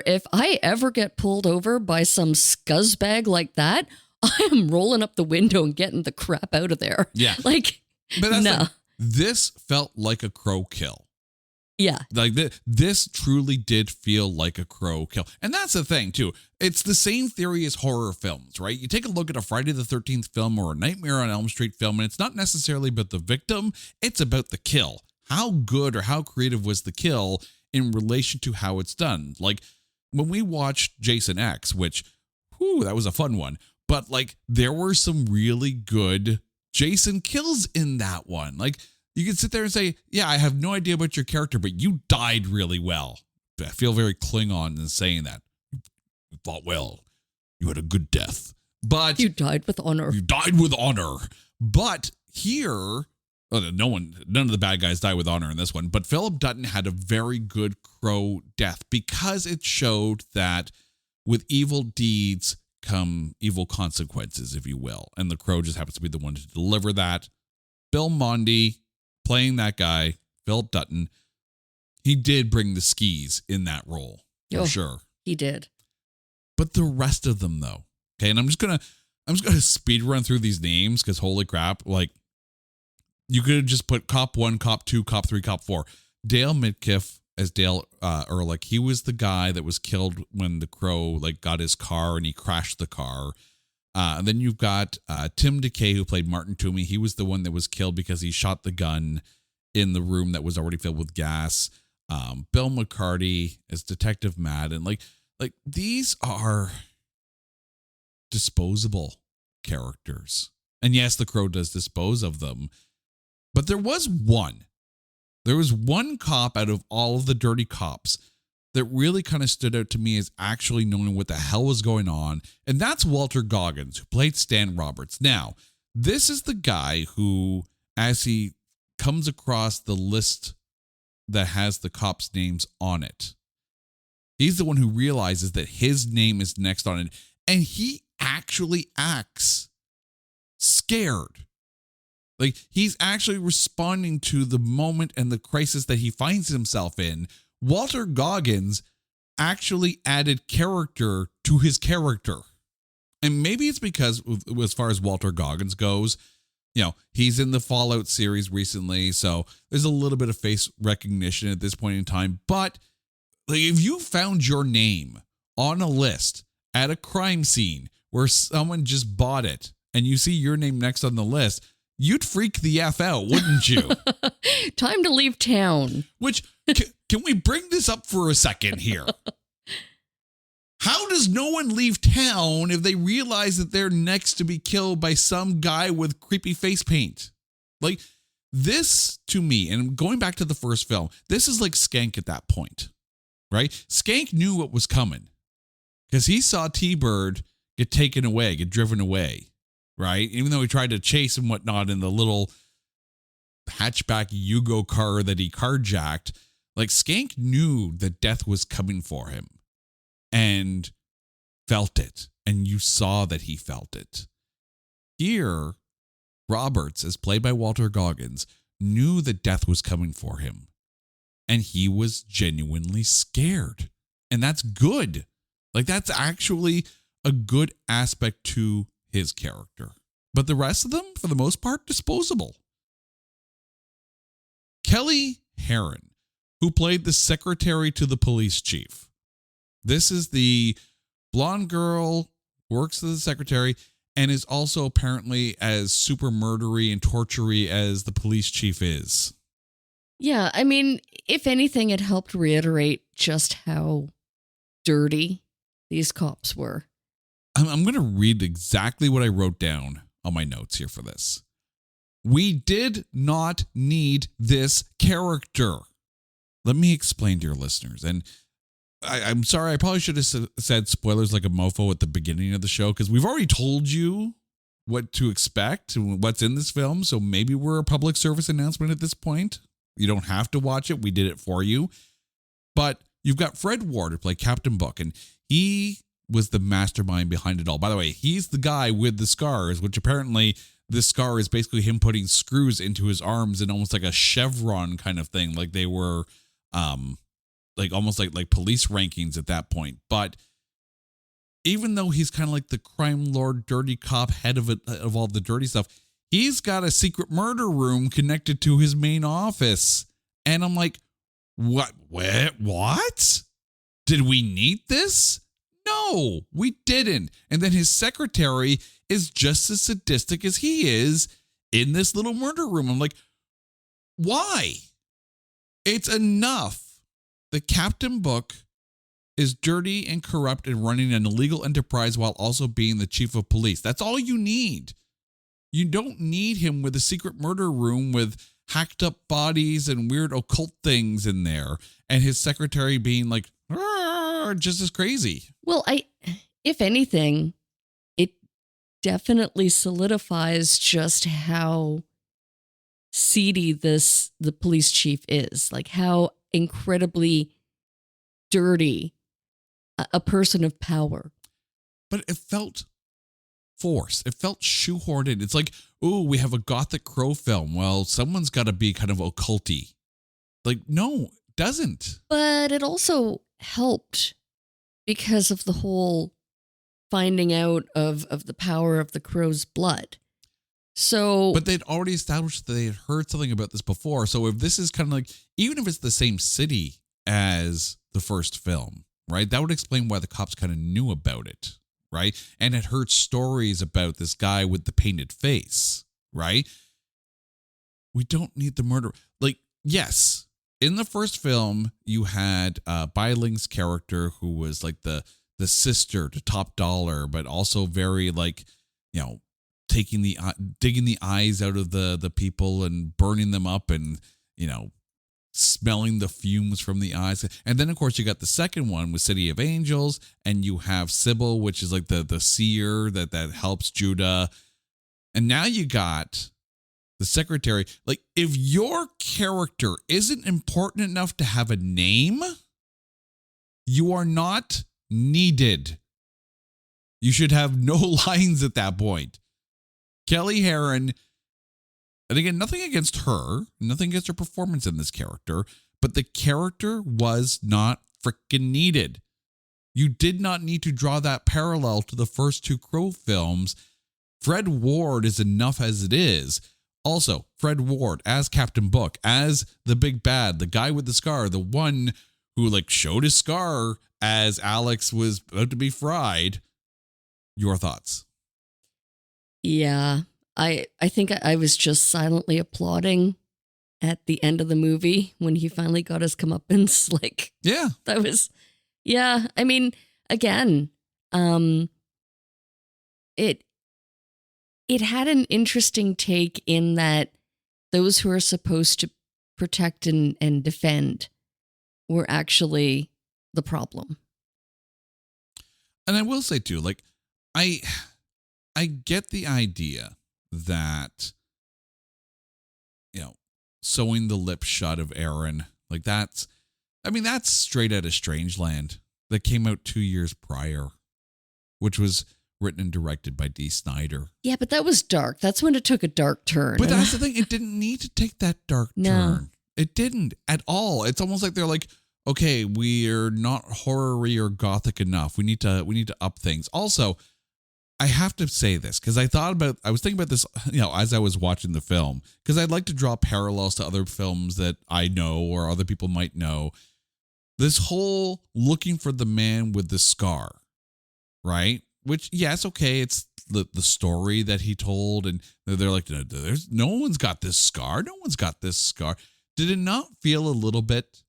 if I ever get pulled over by some scuzzbag like that, I am rolling up the window and getting the crap out of there. Yeah. Like, but that's no. This felt like a Crow kill. Yeah. Like this truly did feel like a Crow kill. And that's the thing, too. It's the same theory as horror films, right? You take a look at a Friday the 13th film or a Nightmare on Elm Street film, and it's not necessarily about the victim. It's about the kill. How good or how creative was the kill in relation to how it's done? Like, when we watched Jason X, which, that was a fun one. But, like, there were some really good Jason kills in that one. Like, you can sit there and say, yeah, I have no idea about your character, but you died really well. I feel very Klingon in saying that. You fought well. You had a good death. But you died with honor. You died with honor. But here, none of the bad guys die with honor in this one, but Philip Dutton had a very good Crow death because it showed that with evil deeds come evil consequences, if you will. And the Crow just happens to be the one to deliver that. Bill Monty playing that guy, Philip Dutton, he did bring the skis in that role for sure. He did. But the rest of them, though, okay, and I'm just gonna speed run through these names because holy crap, like you could have just put Cop 1, Cop 2, Cop 3, Cop 4. Dale Midkiff as Dale Ehrlich, he was the guy that was killed when the Crow like got his car and he crashed the car. And then you've got Tim DeKay, who played Martin Toomey. He was the one that was killed because he shot the gun in the room that was already filled with gas. Bill McCarty as Detective Madden. Like these are disposable characters. And yes, the Crow does dispose of them. But there was one cop out of all of the dirty cops that really kind of stood out to me as actually knowing what the hell was going on. And that's Walter Goggins, who played Stan Roberts. Now, this is the guy who, as he comes across the list that has the cops' names on it, he's the one who realizes that his name is next on it. And he actually acts scared. Like, he's actually responding to the moment and the crisis that he finds himself in. Walter Goggins actually added character to his character. And maybe it's because, as far as Walter Goggins goes, you know, he's in the Fallout series recently, so there's a little bit of face recognition at this point in time. But like, if you found your name on a list at a crime scene where someone just bought it and you see your name next on the list, you'd freak the F out, wouldn't you? Time to leave town. Which, can we bring this up for a second here? How does no one leave town if they realize that they're next to be killed by some guy with creepy face paint? Like, this to me, and going back to the first film, this is like Skank at that point, right? Skank knew what was coming because he saw T-Bird get taken away, get driven away, right? Even though he tried to chase and whatnot in the little hatchback Yugo car that he carjacked, like, Skank knew that death was coming for him and felt it. And you saw that he felt it. Here, Roberts, as played by Walter Goggins, knew that death was coming for him. And he was genuinely scared. And that's good. Like, that's actually a good aspect to his character. But the rest of them, for the most part, disposable. Kelly Herron, who played the secretary to the police chief. This is the blonde girl, works as the secretary, and is also apparently as super murdery and tortury as the police chief is. Yeah, I mean, if anything, it helped reiterate just how dirty these cops were. I'm going to read exactly what I wrote down on my notes here for this. We did not need this character. Let me explain to your listeners. And I'm sorry, I probably should have said spoilers like a mofo at the beginning of the show, because we've already told you what to expect and what's in this film. So maybe we're a public service announcement at this point. You don't have to watch it. We did it for you. But you've got Fred Ward to play Captain Book, and he was the mastermind behind it all. By the way, he's the guy with the scars, which apparently this scar is basically him putting screws into his arms in almost like a chevron kind of thing. Like they were like almost like police rankings at that point. But even though he's kind of like the crime lord, dirty cop, head of it, of all the dirty stuff, he's got a secret murder room connected to his main office. And I'm like, what? Did we need this? No, we didn't. And then his secretary is just as sadistic as he is in this little murder room. I'm like, why? It's enough that Captain Book is dirty and corrupt and running an illegal enterprise while also being the chief of police. That's all you need. You don't need him with a secret murder room with hacked up bodies and weird occult things in there, and his secretary being like, just as crazy. Well, if anything, it definitely solidifies just how seedy the police chief is, like how incredibly dirty a person of power. But it felt forced. It felt shoehorned in. It's like, ooh, we have a Gothic Crow film. Well, someone's got to be kind of occulty. Like, no, it doesn't. But it also helped because of the whole finding out of the power of the Crow's blood. So, But they'd already established that they had heard something about this before. So if this is kind of like, even if it's the same city as the first film, right? That would explain why the cops kind of knew about it, right? And had heard stories about this guy with the painted face, right? We don't need the murder. Like, yes, in the first film, you had Beiling's character who was like the sister to Top Dollar, but also very like, you know, digging the eyes out of the people and burning them up and, you know, smelling the fumes from the eyes. And then of course you got the second one with City of Angels, and you have Sybil, which is like the seer that helps Judah. And now you got the secretary. Like, if your character isn't important enough to have a name, you are not needed. You should have no lines at that point. Kelly Herron, and again, nothing against her, nothing against her performance in this character, but the character was not freaking needed. You did not need to draw that parallel to the first two Crow films. Fred Ward is enough as it is. Also, Fred Ward as Captain Book, as the big bad, the guy with the scar, the one who like showed his scar as Alex was about to be fried. Your thoughts? yeah, I think I was just silently applauding at the end of the movie when he finally got his comeuppance. Like, Yeah. that was, yeah. I mean, again, it had an interesting take in that those who are supposed to protect and defend were actually the problem. And I will say too, like, I get the idea that, you know, sewing the lips shut of Aaron, like that's straight out of Strangeland that came out 2 years prior, which was written and directed by Dee Snider. Yeah, but that was dark. That's when it took a dark turn. But that's the thing. It didn't need to take that dark turn. It didn't at all. It's almost like they're like, okay, we're not horror-y or gothic enough. We need to up things. Also, I have to say this because I was thinking about this, you know, as I was watching the film, because I'd like to draw parallels to other films that I know or other people might know. This whole looking for the man with the scar, right? Which, yes, okay, it's the story that he told, and they're like, there's no one's got this scar. No one's got this scar. Did it not feel a little bit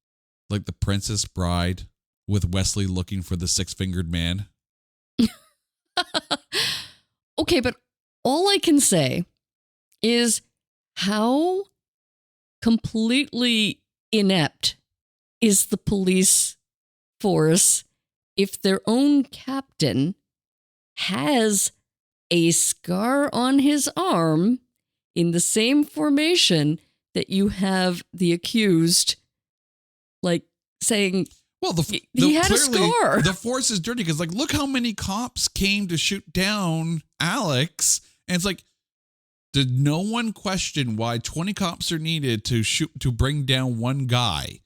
like The Princess Bride with Wesley looking for the six-fingered man? Okay, but all I can say is how completely inept is the police force if their own captain has a scar on his arm in the same formation that you have the accused, like, saying, Well, he had a clearly, scar. The force is dirty because, like, look how many cops came to shoot down Alex, and it's like, did no one question why 20 cops are needed to bring down one guy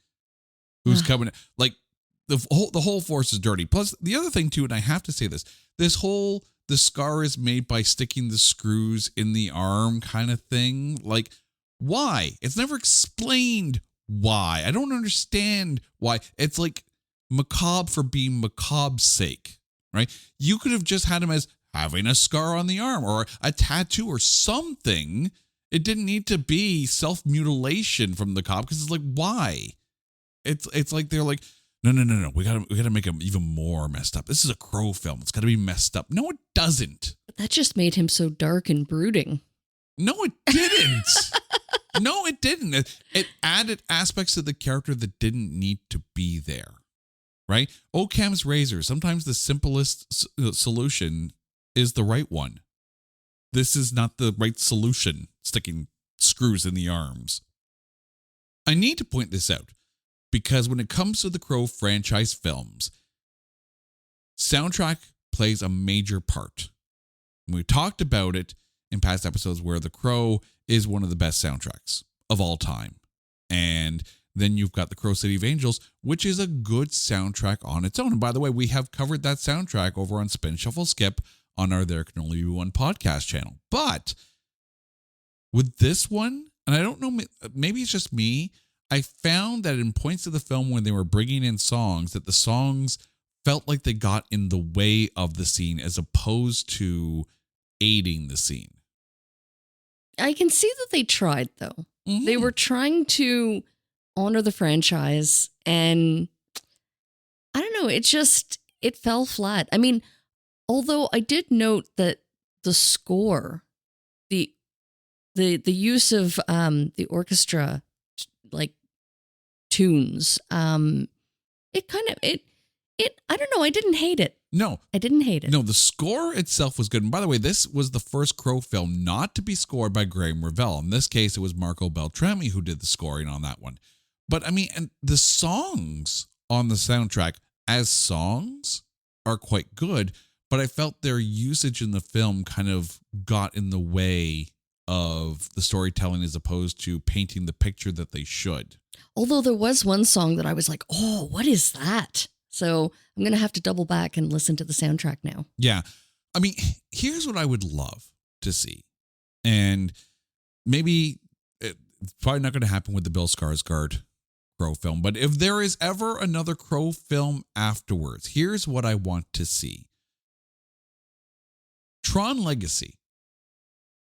who's coming? Like, the whole force is dirty. Plus, the other thing too, and I have to say this: the scar is made by sticking the screws in the arm, kind of thing. Like, why? It's never explained. Why? I don't understand why. It's like macabre for being macabre's sake, right? You could have just had him as having a scar on the arm or a tattoo or something. It didn't need to be self-mutilation from the cop because it's like, why? It's like they're like, no. We gotta make him even more messed up. This is a Crow film. It's gotta be messed up. No, it doesn't. but that just made him so dark and brooding. No, it didn't. No, it didn't. It added aspects to the character that didn't need to be there, right? Occam's razor. Sometimes the simplest solution is the right one. This is not the right solution, sticking screws in the arms. I need to point this out because when it comes to the Crow franchise films, soundtrack plays a major part. We talked about it in past episodes where The Crow is one of the best soundtracks of all time. And then you've got The Crow City of Angels, which is a good soundtrack on its own. And by the way, we have covered that soundtrack over on Spin Shuffle Skip on our There Can Only Be One podcast channel. But With this one, and I don't know, maybe it's just me, I found that in points of the film when they were bringing in songs, that the songs felt like they got in the way of the scene as opposed to aiding the scene. I can see that they tried, though. Mhm. They were trying to honor the franchise, and I don't know, it fell flat. I mean, although I did note that the score, the use of the orchestra like tunes, it kind of it I don't know, I didn't hate it. No, I didn't hate it. no, the score itself was good. And by the way, this was the first Crow film not to be scored by Graham Revell. In this case, it was Marco Beltrami who did the scoring on that one. But I mean, and the songs on the soundtrack as songs are quite good, but I felt their usage in the film kind of got in the way of the storytelling as opposed to painting the picture that they should. Although there was one song that I was like, oh, what is that? So I'm going to have to double back and listen to the soundtrack now. Yeah. I mean, here's what I would love to see. And maybe it's probably not going to happen with the Bill Skarsgård Crow film, but if there is ever another Crow film afterwards, here's what I want to see. Tron Legacy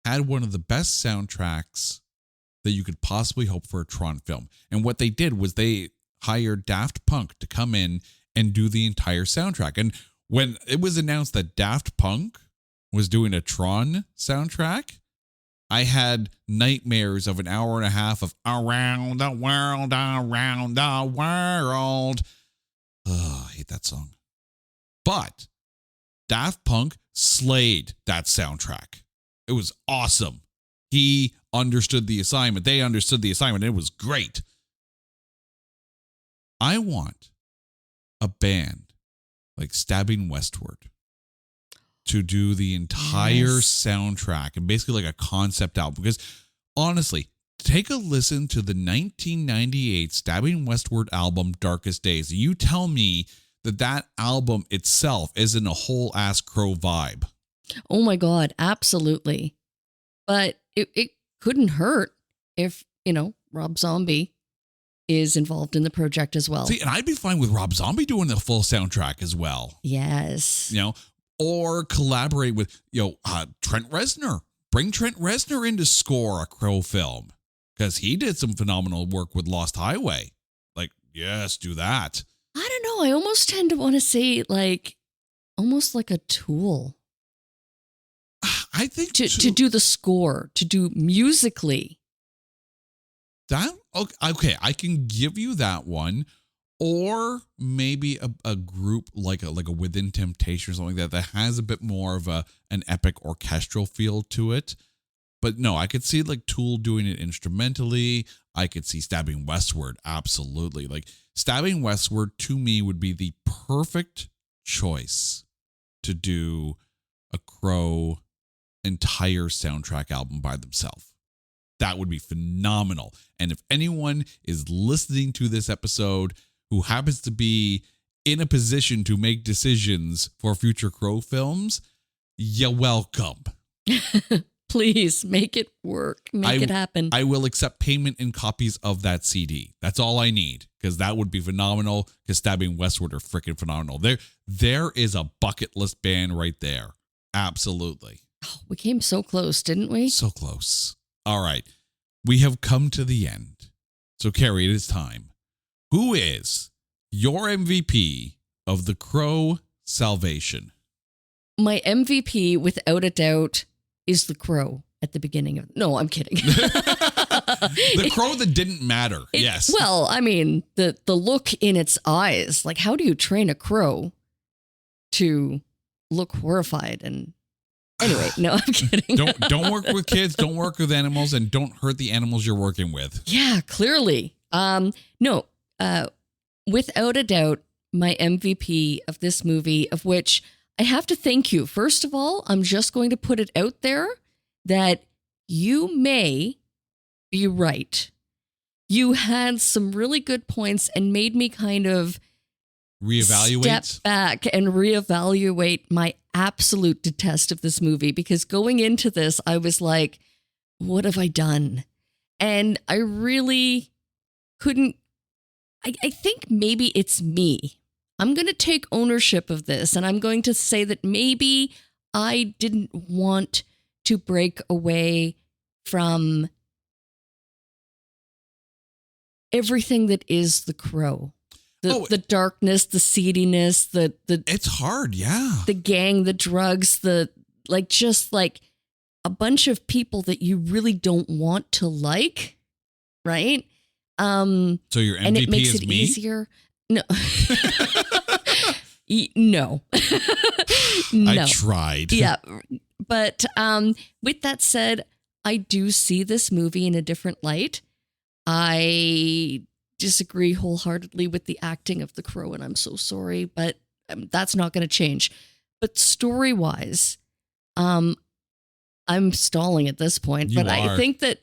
had one of the best soundtracks that you could possibly hope for a Tron film. And what they did was they hired Daft Punk to come in and do the entire soundtrack. And when it was announced that Daft Punk was doing a Tron soundtrack, I had nightmares of an hour and a half of Around the World, Around the World. Oh, I hate that song. But Daft Punk slayed that soundtrack. It was awesome. He understood the assignment. They understood the assignment. It was great. I want a band like Stabbing Westward to do the entire soundtrack and basically like a concept album. Because honestly, take a listen to the 1998 Stabbing Westward album, Darkest Days. You tell me that album itself isn't a whole ass Crow vibe. Oh my God, absolutely. But it couldn't hurt if, Rob Zombie is involved in the project as well. See, and I'd be fine with Rob Zombie doing the full soundtrack as well. Yes. Or collaborate with, Trent Reznor. Bring Trent Reznor in to score a Crow film because he did some phenomenal work with Lost Highway. Like, yes, do that. I don't know. I almost tend to want to say almost like a Tool. I think to do the score, to do musically. That okay, I can give you that one, or maybe a group like a Within Temptation or something like that has a bit more of an epic orchestral feel to it. But no, I could see like Tool doing it instrumentally. I could see Stabbing Westward, absolutely. Like Stabbing Westward to me would be the perfect choice to do a Crow entire soundtrack album by themselves. That would be phenomenal. And if anyone is listening to this episode who happens to be in a position to make decisions for future Crow films, you're welcome. Please make it work. Make it happen. I will accept payment in copies of that CD. That's all I need, because that would be phenomenal, because Stabbing Westward are freaking phenomenal. There is a bucket list band right there. Absolutely. Oh, we came so close, didn't we? So close. All right. We have come to the end. So, Carrie, it is time. Who is your MVP of the Crow Salvation? My MVP, without a doubt, is the Crow at the beginning of... No, I'm kidding. The Crow that didn't matter. Yes. Well, I mean, the look in its eyes. Like, how do you train a crow to look horrified? And anyway, no, I'm kidding. Don't work with kids. Don't work with animals, and don't hurt the animals you're working with. Yeah, clearly. No. Without a doubt, my MVP of this movie, of which I have to thank you. First of all, I'm just going to put it out there that you may be right. You had some really good points and made me kind of Reevaluate. step back and reevaluate my absolute detest of this movie, because going into this, I was like, what have I done? And I really couldn't. I think maybe it's me. I'm going to take ownership of this, and I'm going to say that maybe I didn't want to break away from everything that is The Crow. The darkness, the seediness, the It's hard, yeah. the gang, the drugs, just a bunch of people that you really don't want to like, right? So your MVP and it makes is it me? easier. No. No. No. I tried. Yeah. But with that said, I do see this movie in a different light. I disagree wholeheartedly with the acting of The Crow, and I'm so sorry, but that's not going to change. But story-wise, I'm stalling at this point, You but are. I think that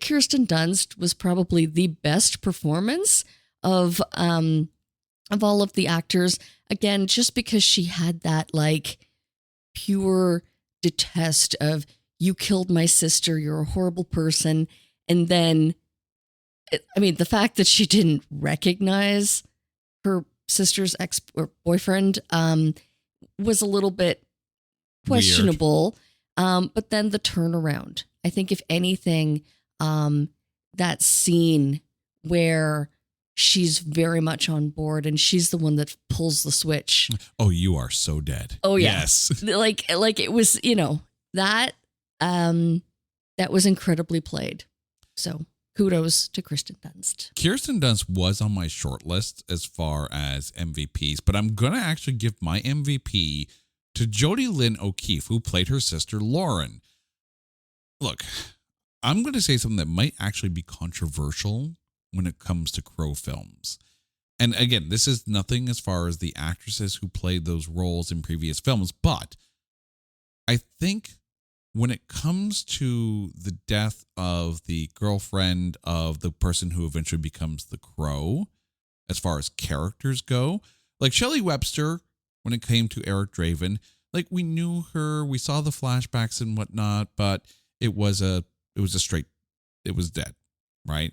Kirsten Dunst was probably the best performance of all of the actors. Again, just because she had that pure detest of, you killed my sister, you're a horrible person, and then the fact that she didn't recognize her sister's ex or boyfriend was a little bit questionable. But then the turnaround, I think if anything, that scene where she's very much on board and she's the one that pulls the switch. Oh, you are so dead. Oh yeah. Yes. Like it was, that was incredibly played. So kudos to Kirsten Dunst. Kirsten Dunst was on my short list as far as MVPs, but I'm going to actually give my MVP to Jodie Lynn O'Keefe, who played her sister Lauren. Look, I'm going to say something that might actually be controversial when it comes to Crow films. And again, this is nothing as far as the actresses who played those roles in previous films, but I think when it comes to the death of the girlfriend of the person who eventually becomes the Crow, as far as characters go, like Shelley Webster, when it came to Eric Draven, we knew her, we saw the flashbacks and whatnot, but it was dead, right?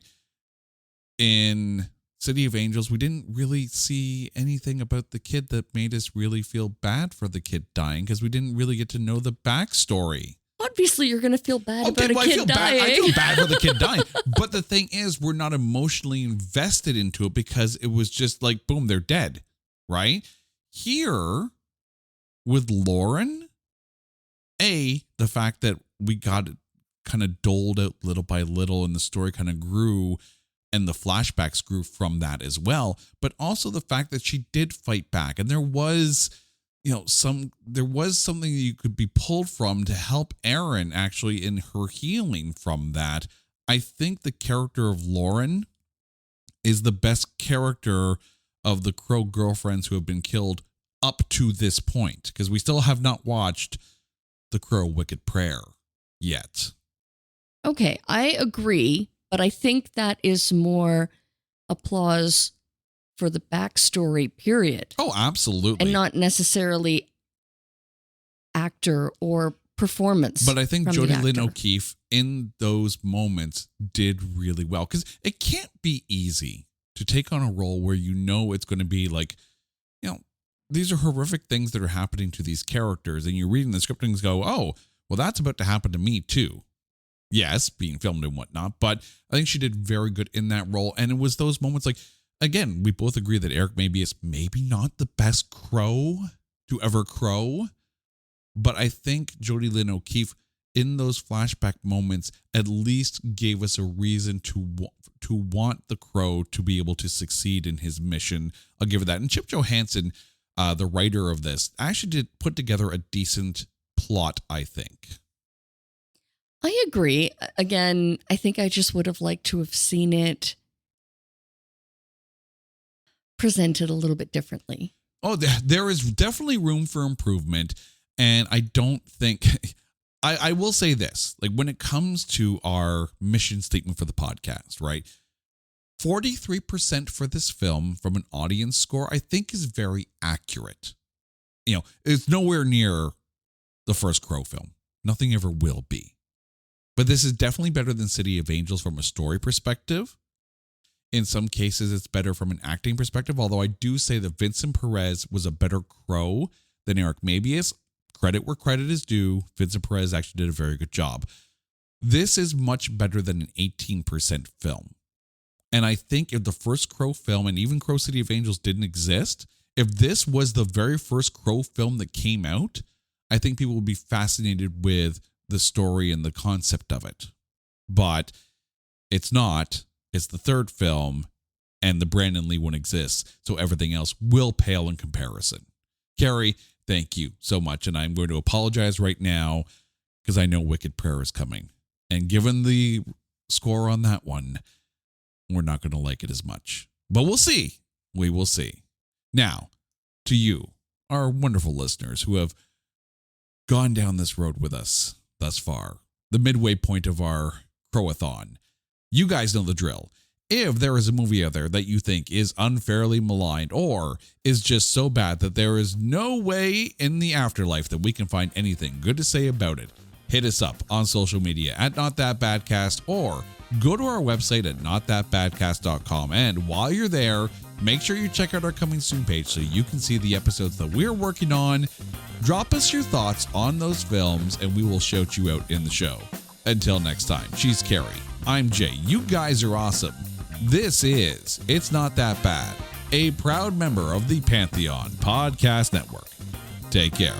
In City of Angels, we didn't really see anything about the kid that made us really feel bad for the kid dying because we didn't really get to know the backstory. Obviously, you're going to feel bad about a well, kid dying. I feel bad for the kid dying. But the thing is, we're not emotionally invested into it because it was just boom, they're dead, right? Here, with Lauren, the fact that we got it kind of doled out little by little and the story kind of grew and the flashbacks grew from that as well. But also the fact that she did fight back and there was something that you could be pulled from to help Erin actually in her healing from that. I think the character of Lauren is the best character of the Crow girlfriends who have been killed up to this point, because we still have not watched The Crow Wicked Prayer yet. Okay, I agree, but I think that is more applause for the backstory, period. Oh, absolutely. And not necessarily actor or performance. But I think from the Jodie Lynn actor. O'Keefe in those moments did really well, because it can't be easy to take on a role where it's going to be these are horrific things that are happening to these characters, and you're reading the script and go, oh, well, that's about to happen to me too. Yes, being filmed and whatnot, but I think she did very good in that role. And it was those moments again, we both agree that Eric maybe is not the best Crow to ever crow, but I think Jodie Lynn O'Keefe in those flashback moments at least gave us a reason to want the Crow to be able to succeed in his mission. I'll give her that. And Chip Johansson, the writer of this, actually did put together a decent plot, I think. I agree. Again, I think I just would have liked to have seen it presented a little bit differently. Oh, there is definitely room for improvement. And I don't think, I will say this, when it comes to our mission statement for the podcast, right? 43% for this film from an audience score, I think is very accurate. It's nowhere near the first Crow film. Nothing ever will be. But this is definitely better than City of Angels from a story perspective. In some cases, it's better from an acting perspective, although I do say that Vincent Perez was a better Crow than Eric Mabius. Credit where credit is due. Vincent Perez actually did a very good job. This is much better than an 18% film. And I think if the first Crow film and even Crow City of Angels didn't exist, if this was the very first Crow film that came out, I think people would be fascinated with the story and the concept of it. But it's not. It's the third film, and the Brandon Lee one exists, so everything else will pale in comparison. Carrie, thank you so much, and I'm going to apologize right now because I know Wicked Prayer is coming. And given the score on that one, we're not going to like it as much. But we'll see. We will see. Now, to you, our wonderful listeners who have gone down this road with us thus far, the midway point of our Crowathon, you guys know the drill. If there is a movie out there that you think is unfairly maligned or is just so bad that there is no way in the afterlife that we can find anything good to say about it, hit us up on social media at NotThatBadCast or go to our website at notthatbadcast.com. And while you're there, make sure you check out our coming soon page so you can see the episodes that we're working on. Drop us your thoughts on those films and we will shout you out in the show. Until next time, she's Carrie. I'm Jay. You guys are awesome. This is It's Not That Bad, a proud member of the Pantheon Podcast Network. Take care.